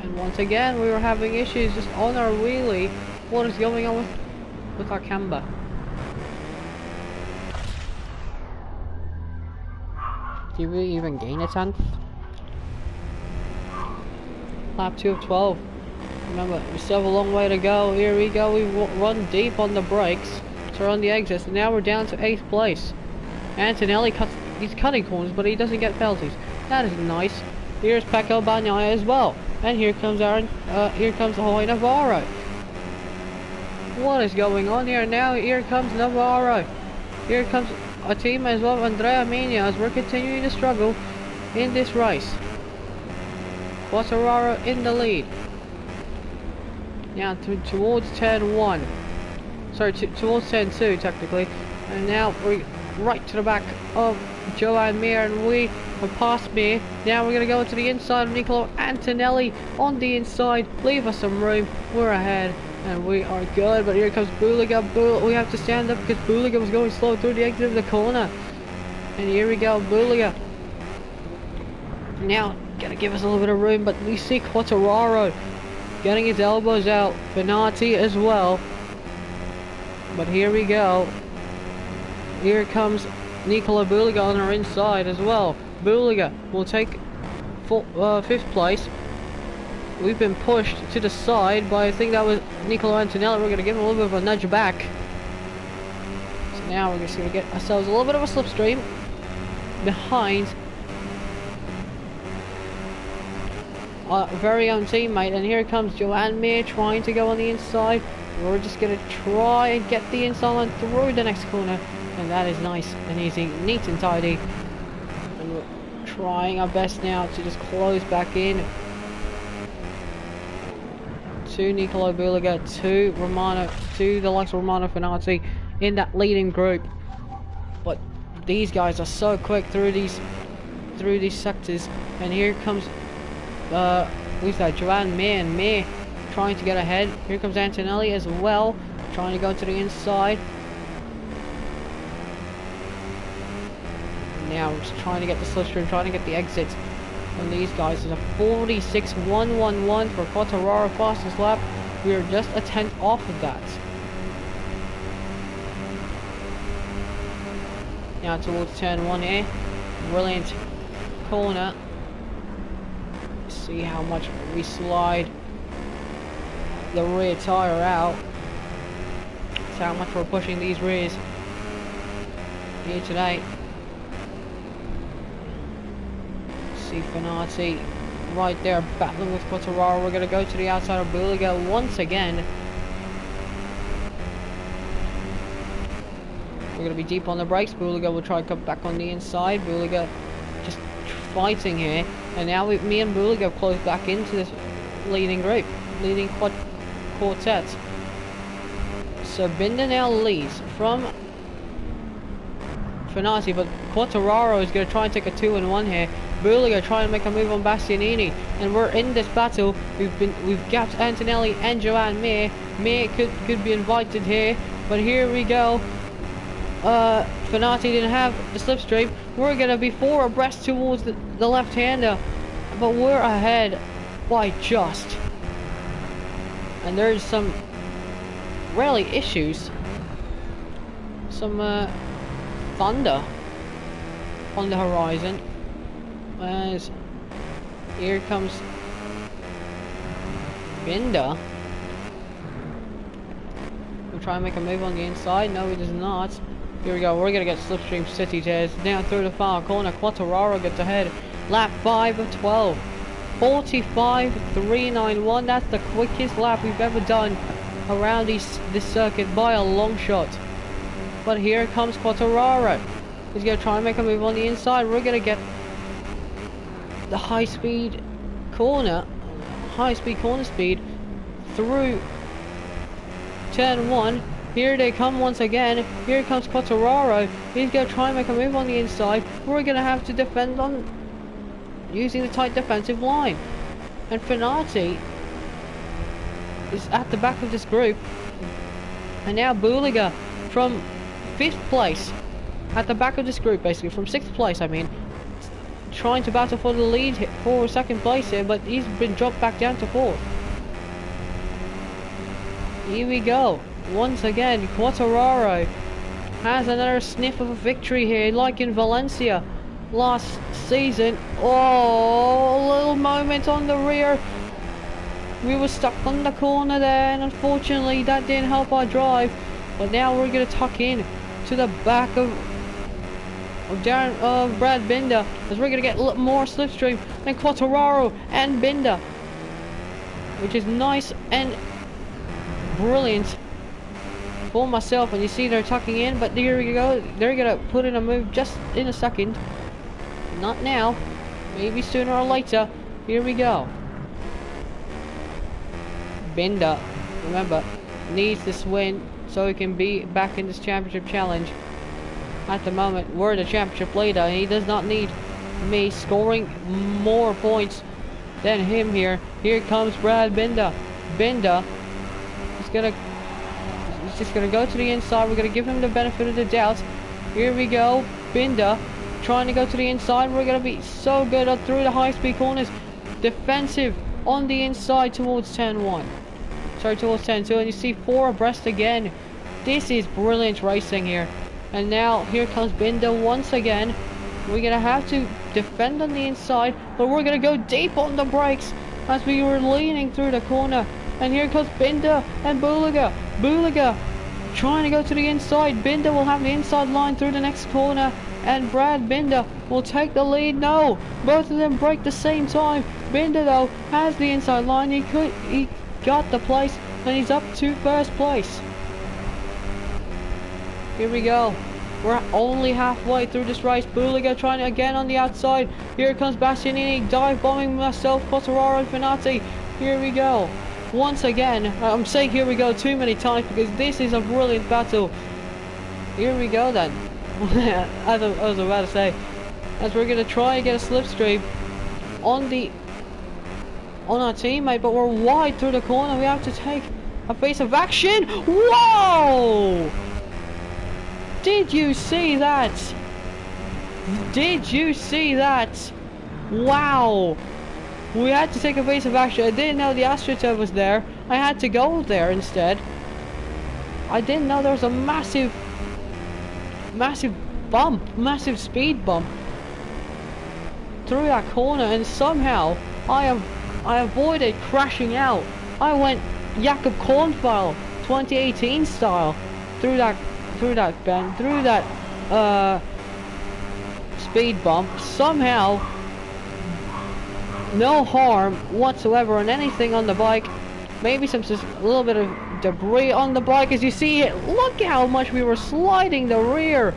And once again, we were having issues just on our wheelie. What is going on with our camber? Did we even gain a 10th? Lap 2 of 12. Remember, we still have a long way to go. Here we go. We run deep on the brakes to run the exits. And now we're down to 8th place. Antonelli he's cutting corners, but he doesn't get penalties. That is nice. Here's Pecco Bagnaia as well. And here comes here comes Jorge Navarro. What is going on here now? Here comes Navarro. Here comes a team as well, Andrea Mina, as we're continuing to struggle in this race. Quartararo in the lead. Now towards turn 1. Sorry, towards turn 2 technically. And now we're right to the back of Joan Mir, and we have passed Mir. Now we're going to go to the inside of Nicolo Antonelli on the inside. Leave us some room. We're ahead. And we are good, but here comes Buliga. We have to stand up because Buliga was going slow through the exit of the corner. And here we go, Buliga. Now, gonna give us a little bit of room, but we see Quartararo getting his elbows out. Fenati as well. But here we go. Here comes Nicola Buliga on our inside as well. Buliga will take 5th place. We've been pushed to the side by, I think that was Nicolo Antonelli. We're going to give him a little bit of a nudge back. So now we're just going to get ourselves a little bit of a slipstream behind our very own teammate. And here comes Joan Mir trying to go on the inside. We're just going to try and get the inside line through the next corner. And that is nice and easy, neat and tidy. And we're trying our best now to just close back in. To Nicolo Buliga, to the likes of Romano Fenati in that leading group. But these guys are so quick through these sectors. And here comes who's that? Joan Mir, and Mir trying to get ahead. Here comes Antonelli as well, trying to go to the inside. Now we're just trying to get the slipstream, trying to get the exit on these guys. There's a 46.111 for Quartararo fastest lap. We are just a 10th off of that. Now towards turn 1 here. Brilliant corner. See how much we slide the rear tyre out. That's how much we're pushing these rears here today. See Fenati right there battling with Quartararo. We're going to go to the outside of Buliga once again. We're going to be deep on the brakes. Buliga will try and come back on the inside. Buliga just fighting here. And now me and Buliga close back into this leading group, leading quartet. So Binder now leads from Fenati, but Quartararo is going to try and take a 2-1 here. Buliga trying to make a move on Bastianini, and we're in this battle. We've gapped Antonelli and Joan Mir. Mir could be invited here, but here we go. Fenati didn't have the slipstream. We're gonna be 4 abreast towards the left-hander, but we're ahead by just. And there's some really issues, some thunder on the horizon. As here comes Binder. We'll try and make a move on the inside. No, he does not. Here we go. We're going to get Slipstream City Tears down through the final corner. Quartararo gets ahead. Lap 5 of 12. 45.391. That's the quickest lap we've ever done around this circuit by a long shot. But here comes Quartararo. He's going to try and make a move on the inside. We're going to get the high-speed corner speed through turn 1. Here they come once again. Here comes Quartararo. He's going to try and make a move on the inside. We're going to have to defend on using the tight defensive line. And Fenati is at the back of this group. And now Buliga from 5th place at the back of this group, basically, from 6th place, I mean. Trying to battle for the lead for 2nd place here, but he's been dropped back down to 4th. Here we go. Once again, Quartararo has another sniff of a victory here, like in Valencia last season. Oh, a little moment on the rear. We were stuck on the corner there, and unfortunately that didn't help our drive. But now we're going to tuck in to the back of Brad Binder, as we're going to get a lot more slipstream than Quartararo and Binder, which is nice and brilliant for myself. And you see they're tucking in, but here we go, they're going to put in a move just in a second. Not now, maybe sooner or later. Here we go. Binder, remember, needs this win so he can be back in this championship challenge. At the moment, we're the championship leader, and he does not need me scoring more points than him here. Here comes Brad Binder. Binder is he's just gonna go to the inside. We're gonna give him the benefit of the doubt. Here we go. Binder trying to go to the inside. We're gonna be so good up through the high-speed corners. Defensive on the inside towards 10-1. Sorry, towards 10-2, and you see 4 abreast again. This is brilliant racing here. And now here comes Binder once again. We're gonna have to defend on the inside, but we're gonna go deep on the brakes as we were leaning through the corner. And here comes Binder and Buliga. Buliga trying to go to the inside. Binder will have the inside line through the next corner, and Brad Binder will take the lead. No, both of them break the same time. Binder though has the inside line. He got the place, and he's up to 1st place. Here we go. We're only halfway through this race. Buliga trying to again on the outside. Here comes Bastianini, dive bombing myself, Quartararo and Finati. Here we go. Once again, I'm saying here we go too many times because this is a brilliant battle. Here we go then. As I was about to say, as we're going to try and get a slipstream on our teammate, but we're wide through the corner. We have to take a face of action. Whoa! Did you see that? Did you see that? Wow! We had to take a face of action. I didn't know the AstroTurf was there. I had to go there instead. I didn't know there was a massive bump, massive speed bump through that corner, and somehow I avoided crashing out. I went Jakob Kornfeil 2018 style through that bend, through that speed bump. Somehow, no harm whatsoever on anything on the bike. Maybe just a little bit of debris on the bike. As you see it, look how much we were sliding the rear.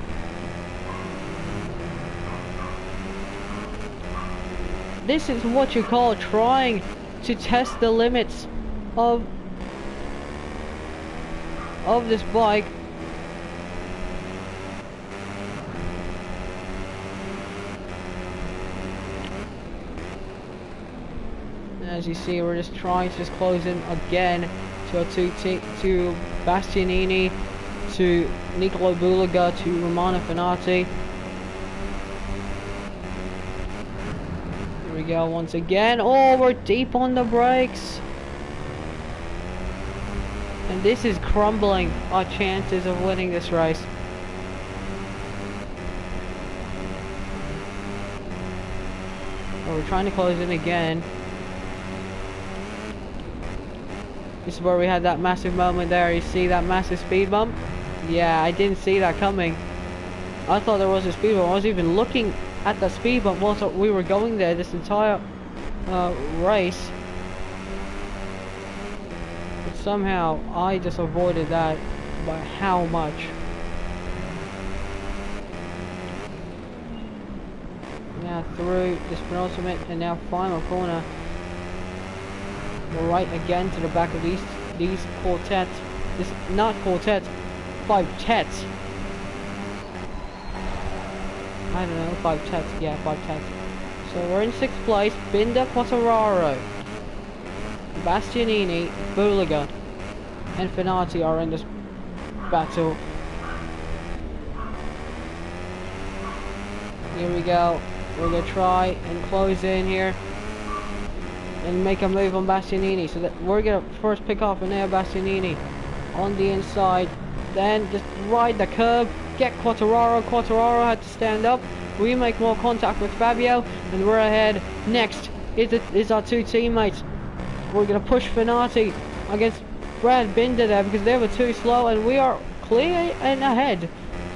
This is what you call trying to test the limits of this bike. As you see, we're just trying to close in again to Bastianini, to Nicolo Buliga, to Romano Finati. Here we go once again. Oh, we're deep on the brakes. And this is crumbling our chances of winning this race. Oh, we're trying to close in again. This is where we had that massive moment there. You see that massive speed bump? Yeah, I didn't see that coming. I thought there was a speed bump. I was even looking at the speed bump whilst we were going there this entire race. But somehow I just avoided that by how much? Now through this penultimate and now final corner. We're right again to the back of these quartets. This not quartets, 5 tets. I don't know, 5 tets. Yeah, 5 tets. So we're in 6th place. Binder, Quartararo, Bastianini, Buliga, and Finati are in this battle. Here we go. We're gonna try and close in here and make a move on Bastianini. So that we're gonna first pick off Enea Bastianini on the inside, then just ride the curb, get Quartararo. Quartararo had to stand up. We make more contact with Fabio, and we're ahead. Next is our two teammates. We're gonna push Finati against Brad Binder there because they were too slow, and we are clear and ahead.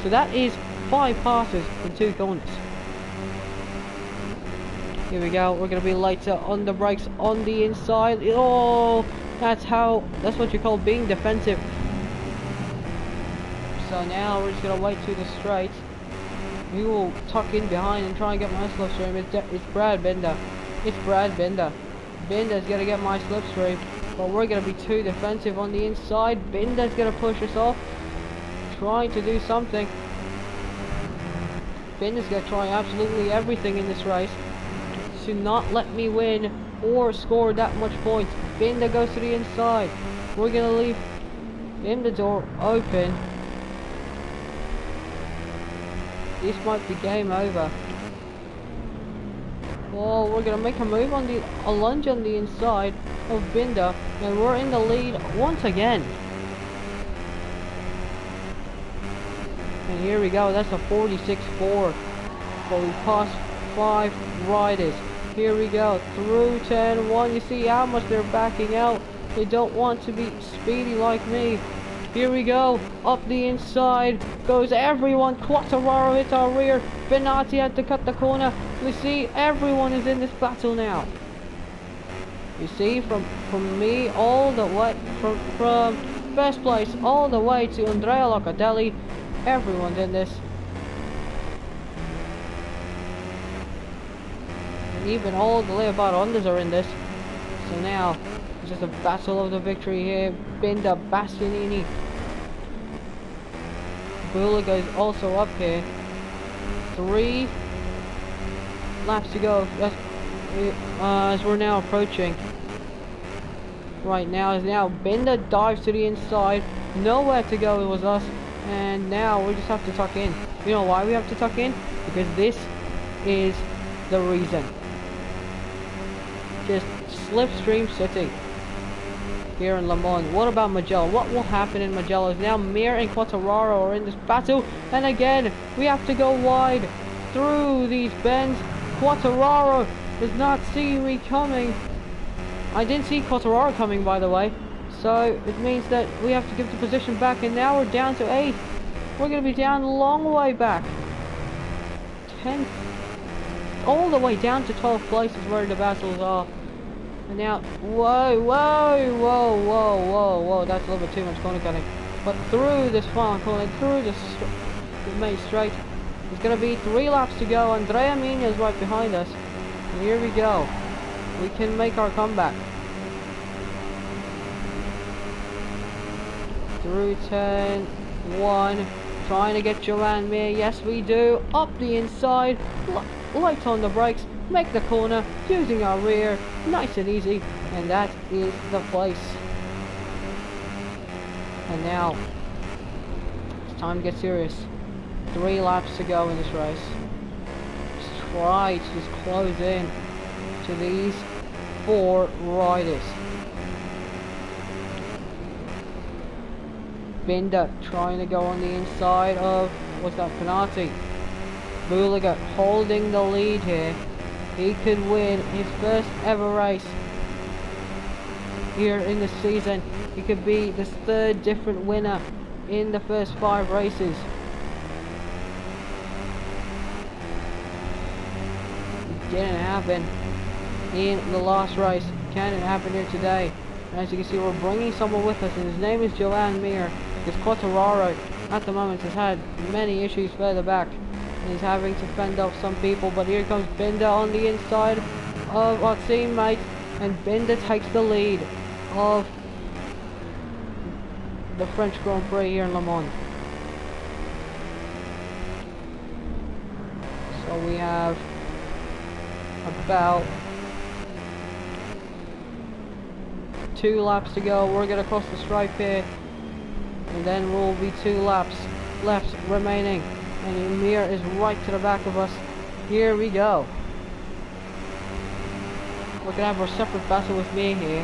So that is 5 passes in 2 corners. Here we go. We're gonna be lighter on the brakes on the inside. Oh, that's what you call being defensive. So now we're just gonna wait through the straight. We will tuck in behind and try and get my slipstream. It's Brad Binder. It's Brad Binder. Binder's gonna get my slipstream, but we're gonna be too defensive on the inside. Binder's gonna push us off, trying to do something. Binder's gonna try absolutely everything in this race to not let me win or score that much points. Binder goes to the inside. We're gonna leave in the door open. This might be game over. Oh, we're gonna make a move on a lunge on the inside of Binder, and we're in the lead once again. And here we go. That's a 46.4. But we passed 5 riders. Here we go through turn 1. You see how much they're backing out. They don't want to be speedy like me. Here we go, up the inside goes everyone. Quartararo hits our rear. Benatti had to cut the corner. We see everyone is in this battle now. You see, from me all the way, from first place all the way to Andrea Locatelli, everyone's in this. And even all the Leopard Hondas are in this. So now, it's just a battle of the victory here. Binder, Bastianini. Buliga is also up here. 3 laps to go. As we're now approaching. Right now is Binder dives to the inside. Nowhere to go, it was us. And now we just have to tuck in. You know why we have to tuck in? Because this is the reason. Just Slipstream City here in Le Mans. What about Mugello? What will happen in Mugello? Now Mir and Quartararo are in this battle, and again we have to go wide through these bends. Quartararo does not see me coming. I didn't see Quartararo coming, by the way, so it means that we have to give the position back, and now we're down to 8th. We're going to be down a long way back. 10th, all the way down to 12th place is where the battles are. And now, whoa, that's a little bit too much corner cutting. But through this final corner, through this main straight, there's going to be 3 laps to go. Andrea Mina is right behind us. And here we go. We can make our comeback. Through turn 1, trying to get Joanne Mir. Yes, we do. Up the inside, light on the brakes. Make the corner using our rear, nice and easy, and that is the place. And now it's time to get serious. 3 laps to go in this race. Just try to just close in to these 4 riders. Binder trying to go on the inside of, what's that, Penati. Buliga holding the lead here. He could win his first ever race here in the season. He could be the 3rd different winner in the first 5 races. It didn't happen in the last race. Can it happen here today? And as you can see, we're bringing someone with us, and his name is Joanne Mir. Because Quartararo at the moment has had many issues further back. He's having to fend off some people, but here comes Binder on the inside of our teammate, and Binder takes the lead of the French Grand Prix here in Le Mans. So we have about 2 laps to go. We're going to cross the stripe here, and then we'll be 2 laps left remaining. And Mir is right to the back of us. Here we go. We're gonna have our separate battle with me here.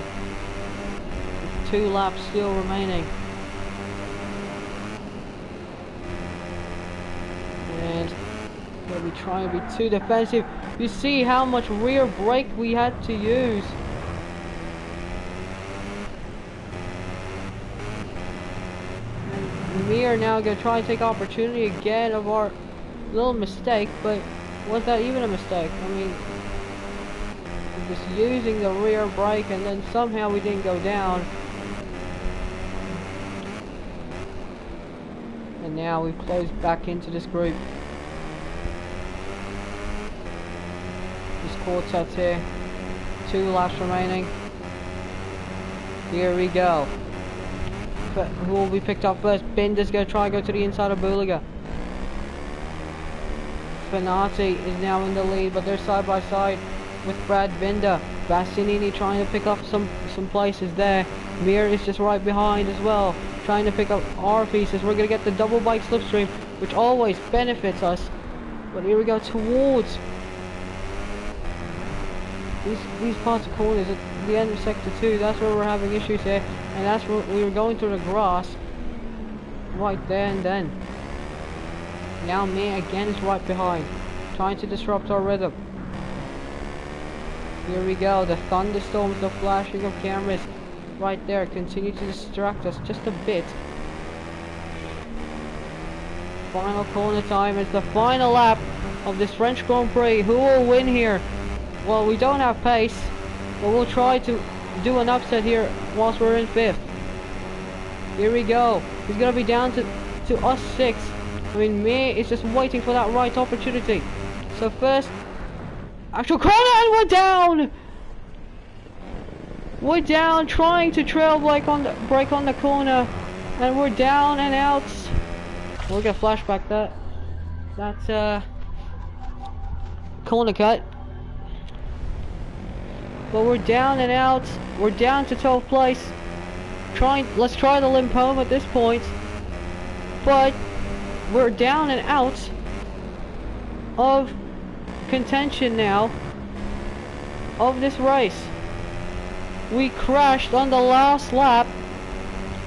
With 2 laps still remaining. And we'll be trying to be too defensive. You see how much rear brake we had to use. And we are now gonna try and take opportunity again of our little mistake, but was that even a mistake? I mean, we're just using the rear brake and then somehow we didn't go down. And now we've closed back into this group. This quartet here. 2 laps remaining. Here we go. But who will be picked up first? Binder's going to try and go to the inside of Buliga. Finati is now in the lead, but they're side by side with Brad Binder. Bastianini trying to pick up some places there. Mir is just right behind as well, trying to pick up our pieces. We're going to get the double bike slipstream, which always benefits us. But here we go towards these parts of corners at the end of sector 2. That's where we're having issues here, and that's where we were going through the grass right there and then. Now me again is right behind, trying to disrupt our rhythm. Here we go, the thunderstorms, the flashing of cameras right there continue to distract us just a bit. Final corner time. It's the final lap of this French Grand Prix. Who will win here? Well, we don't have pace, but we'll try to do an upset here whilst we're in 5th. Here we go. He's gonna be down to us 6. I mean, me is just waiting for that right opportunity. So first, actual corner, and we're down. We're down, trying to trail brake on the corner, and we're down and out. We're gonna flashback that corner cut. But we're down and out. We're down to 12th place. Let's try the limp home at this point. But we're down and out of contention now of this race. We crashed on the last lap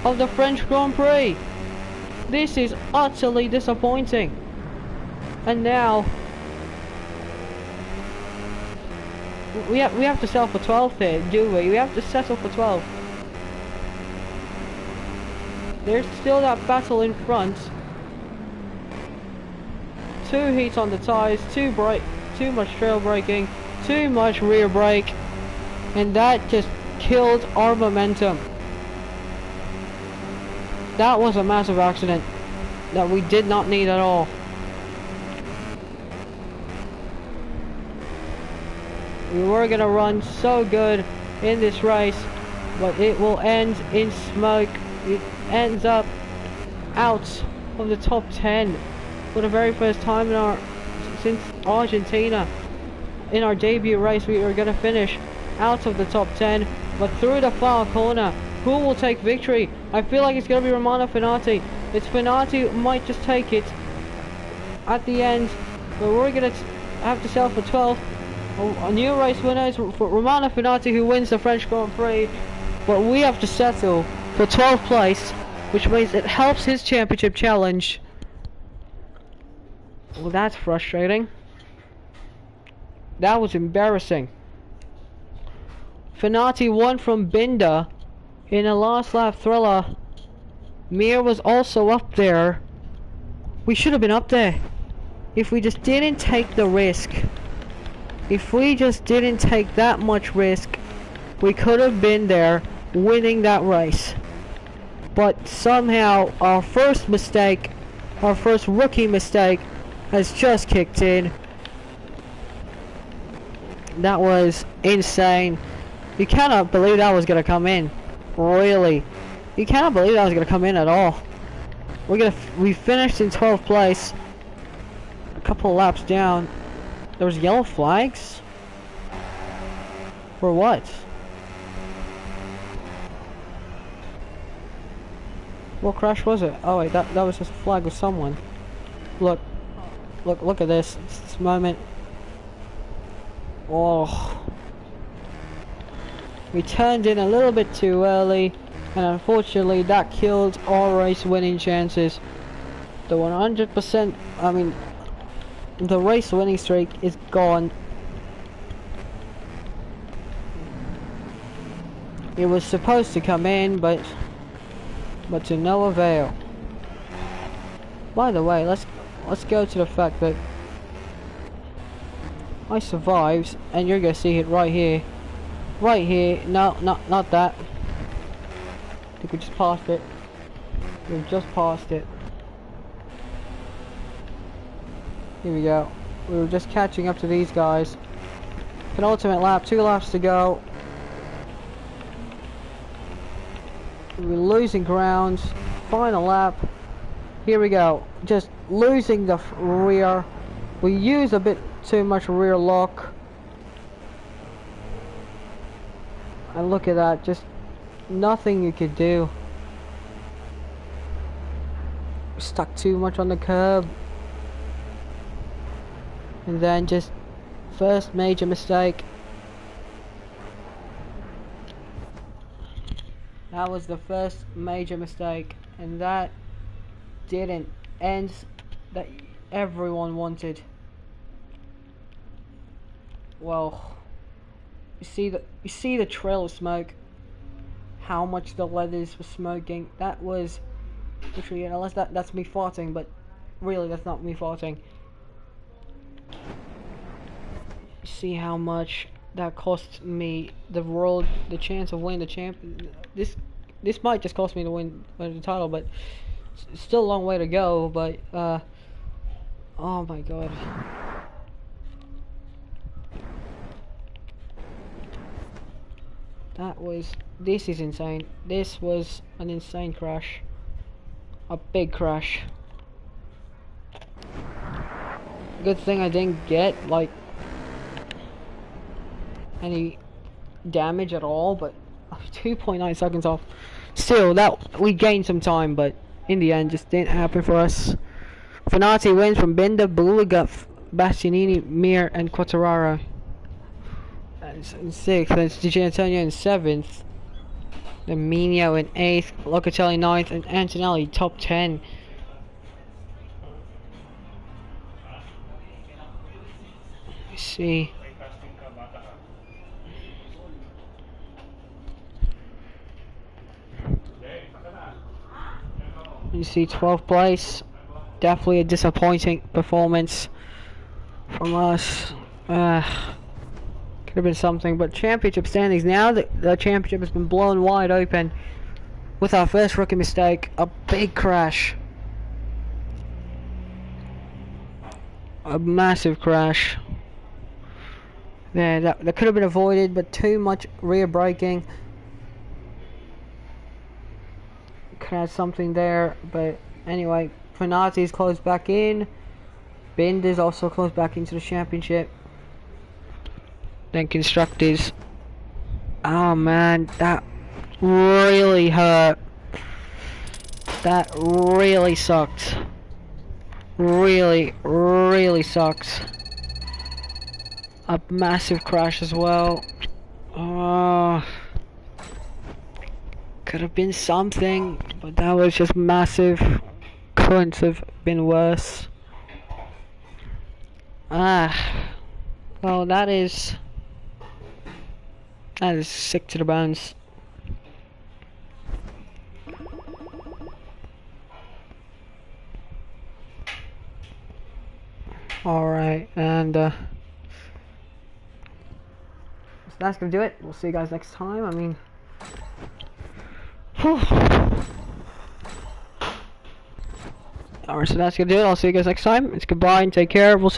of the French Grand Prix. This is utterly disappointing. And now we have to settle for 12th here, do we? We have to settle for 12th. There's still that battle in front. 2 heats on the tyres, too much trail braking, too much rear brake, and that just killed our momentum. That was a massive accident that we did not need at all. We were gonna run so good in this race, but it will end in smoke. It ends up out of the top 10 for the very first time since Argentina. In our debut race, we were gonna finish out of the top 10, but through the final corner, who will take victory? I feel like it's gonna be Romano Finati. It's Finati who might just take it at the end, but we're gonna have to settle for 12th. A new race winner is for Romano Finati, who wins the French Grand Prix, but we have to settle for 12th place, which means it helps his championship challenge. Well, that's frustrating. That was embarrassing. Finati won from Binder in a last lap thriller. Mir was also up there. We should have been up there if we just didn't take the risk. If we just didn't take that much risk, we could have been there winning that race. But somehow our first mistake, our first rookie mistake, has just kicked in. That was insane. You cannot believe that was going to come in. Really. You cannot believe that was going to come in at all. We finished in 12th place. A couple of laps down. There was yellow flags? For what? What crash was it? Oh wait, that was just a flag with someone. Look at this moment. Oh. We turned in a little bit too early, and unfortunately that killed our race winning chances. The 100%, I mean, the race winning streak is gone. It was supposed to come in, but to no avail. By the way, let's go to the fact that I survived, and you're gonna see it right here. Right here. No, not that. I think we just passed it. We've just passed it. Here we go. We were just catching up to these guys. Penultimate lap, 2 laps to go. We're losing ground. Final lap. Here we go. Just losing the rear. We use a bit too much rear lock. And look at that. Just nothing you could do. Stuck too much on the curb. And then just first major mistake. That was the first major mistake, and that didn't end that everyone wanted. Well, you see the trail of smoke. How much the leathers were smoking. That was literally, unless that's me farting, but really that's not me farting. See how much that cost me the chance of winning the champ. This might just cost me to win the title, but it's still a long way to go. But oh my god, this is insane. This was an insane crash, a big crash. Good thing I didn't get like any damage at all, but 2.9 seconds off. Still, that we gained some time, but in the end, just didn't happen for us. Fanati wins from Binder, Beluga, Bastianini, Mir, and Quattararo. In 6th, then Di Antonio in 7th. Then Mino in 8th, Locatelli 9th, and Antonelli top 10. Let's see. You see 12th place. Definitely a disappointing performance from us. Could have been something, but championship standings now, the championship has been blown wide open with our first rookie mistake, a big crash. A massive crash. There, that could have been avoided, but too much rear braking. Could have something there, but anyway, Fanati's closed back in. Binder's also closed back into the championship. Then Constructors. Oh man, that really hurt. That really sucked. Really, really sucked. A massive crash as well. Oh. Could have been something, but that was just massive. Couldn't have been worse. Well, that is sick to the bones. Alright, and so that's gonna do it. We'll see you guys next time. I mean, alright, so that's gonna do it. I'll see you guys next time. It's goodbye and take care. We'll see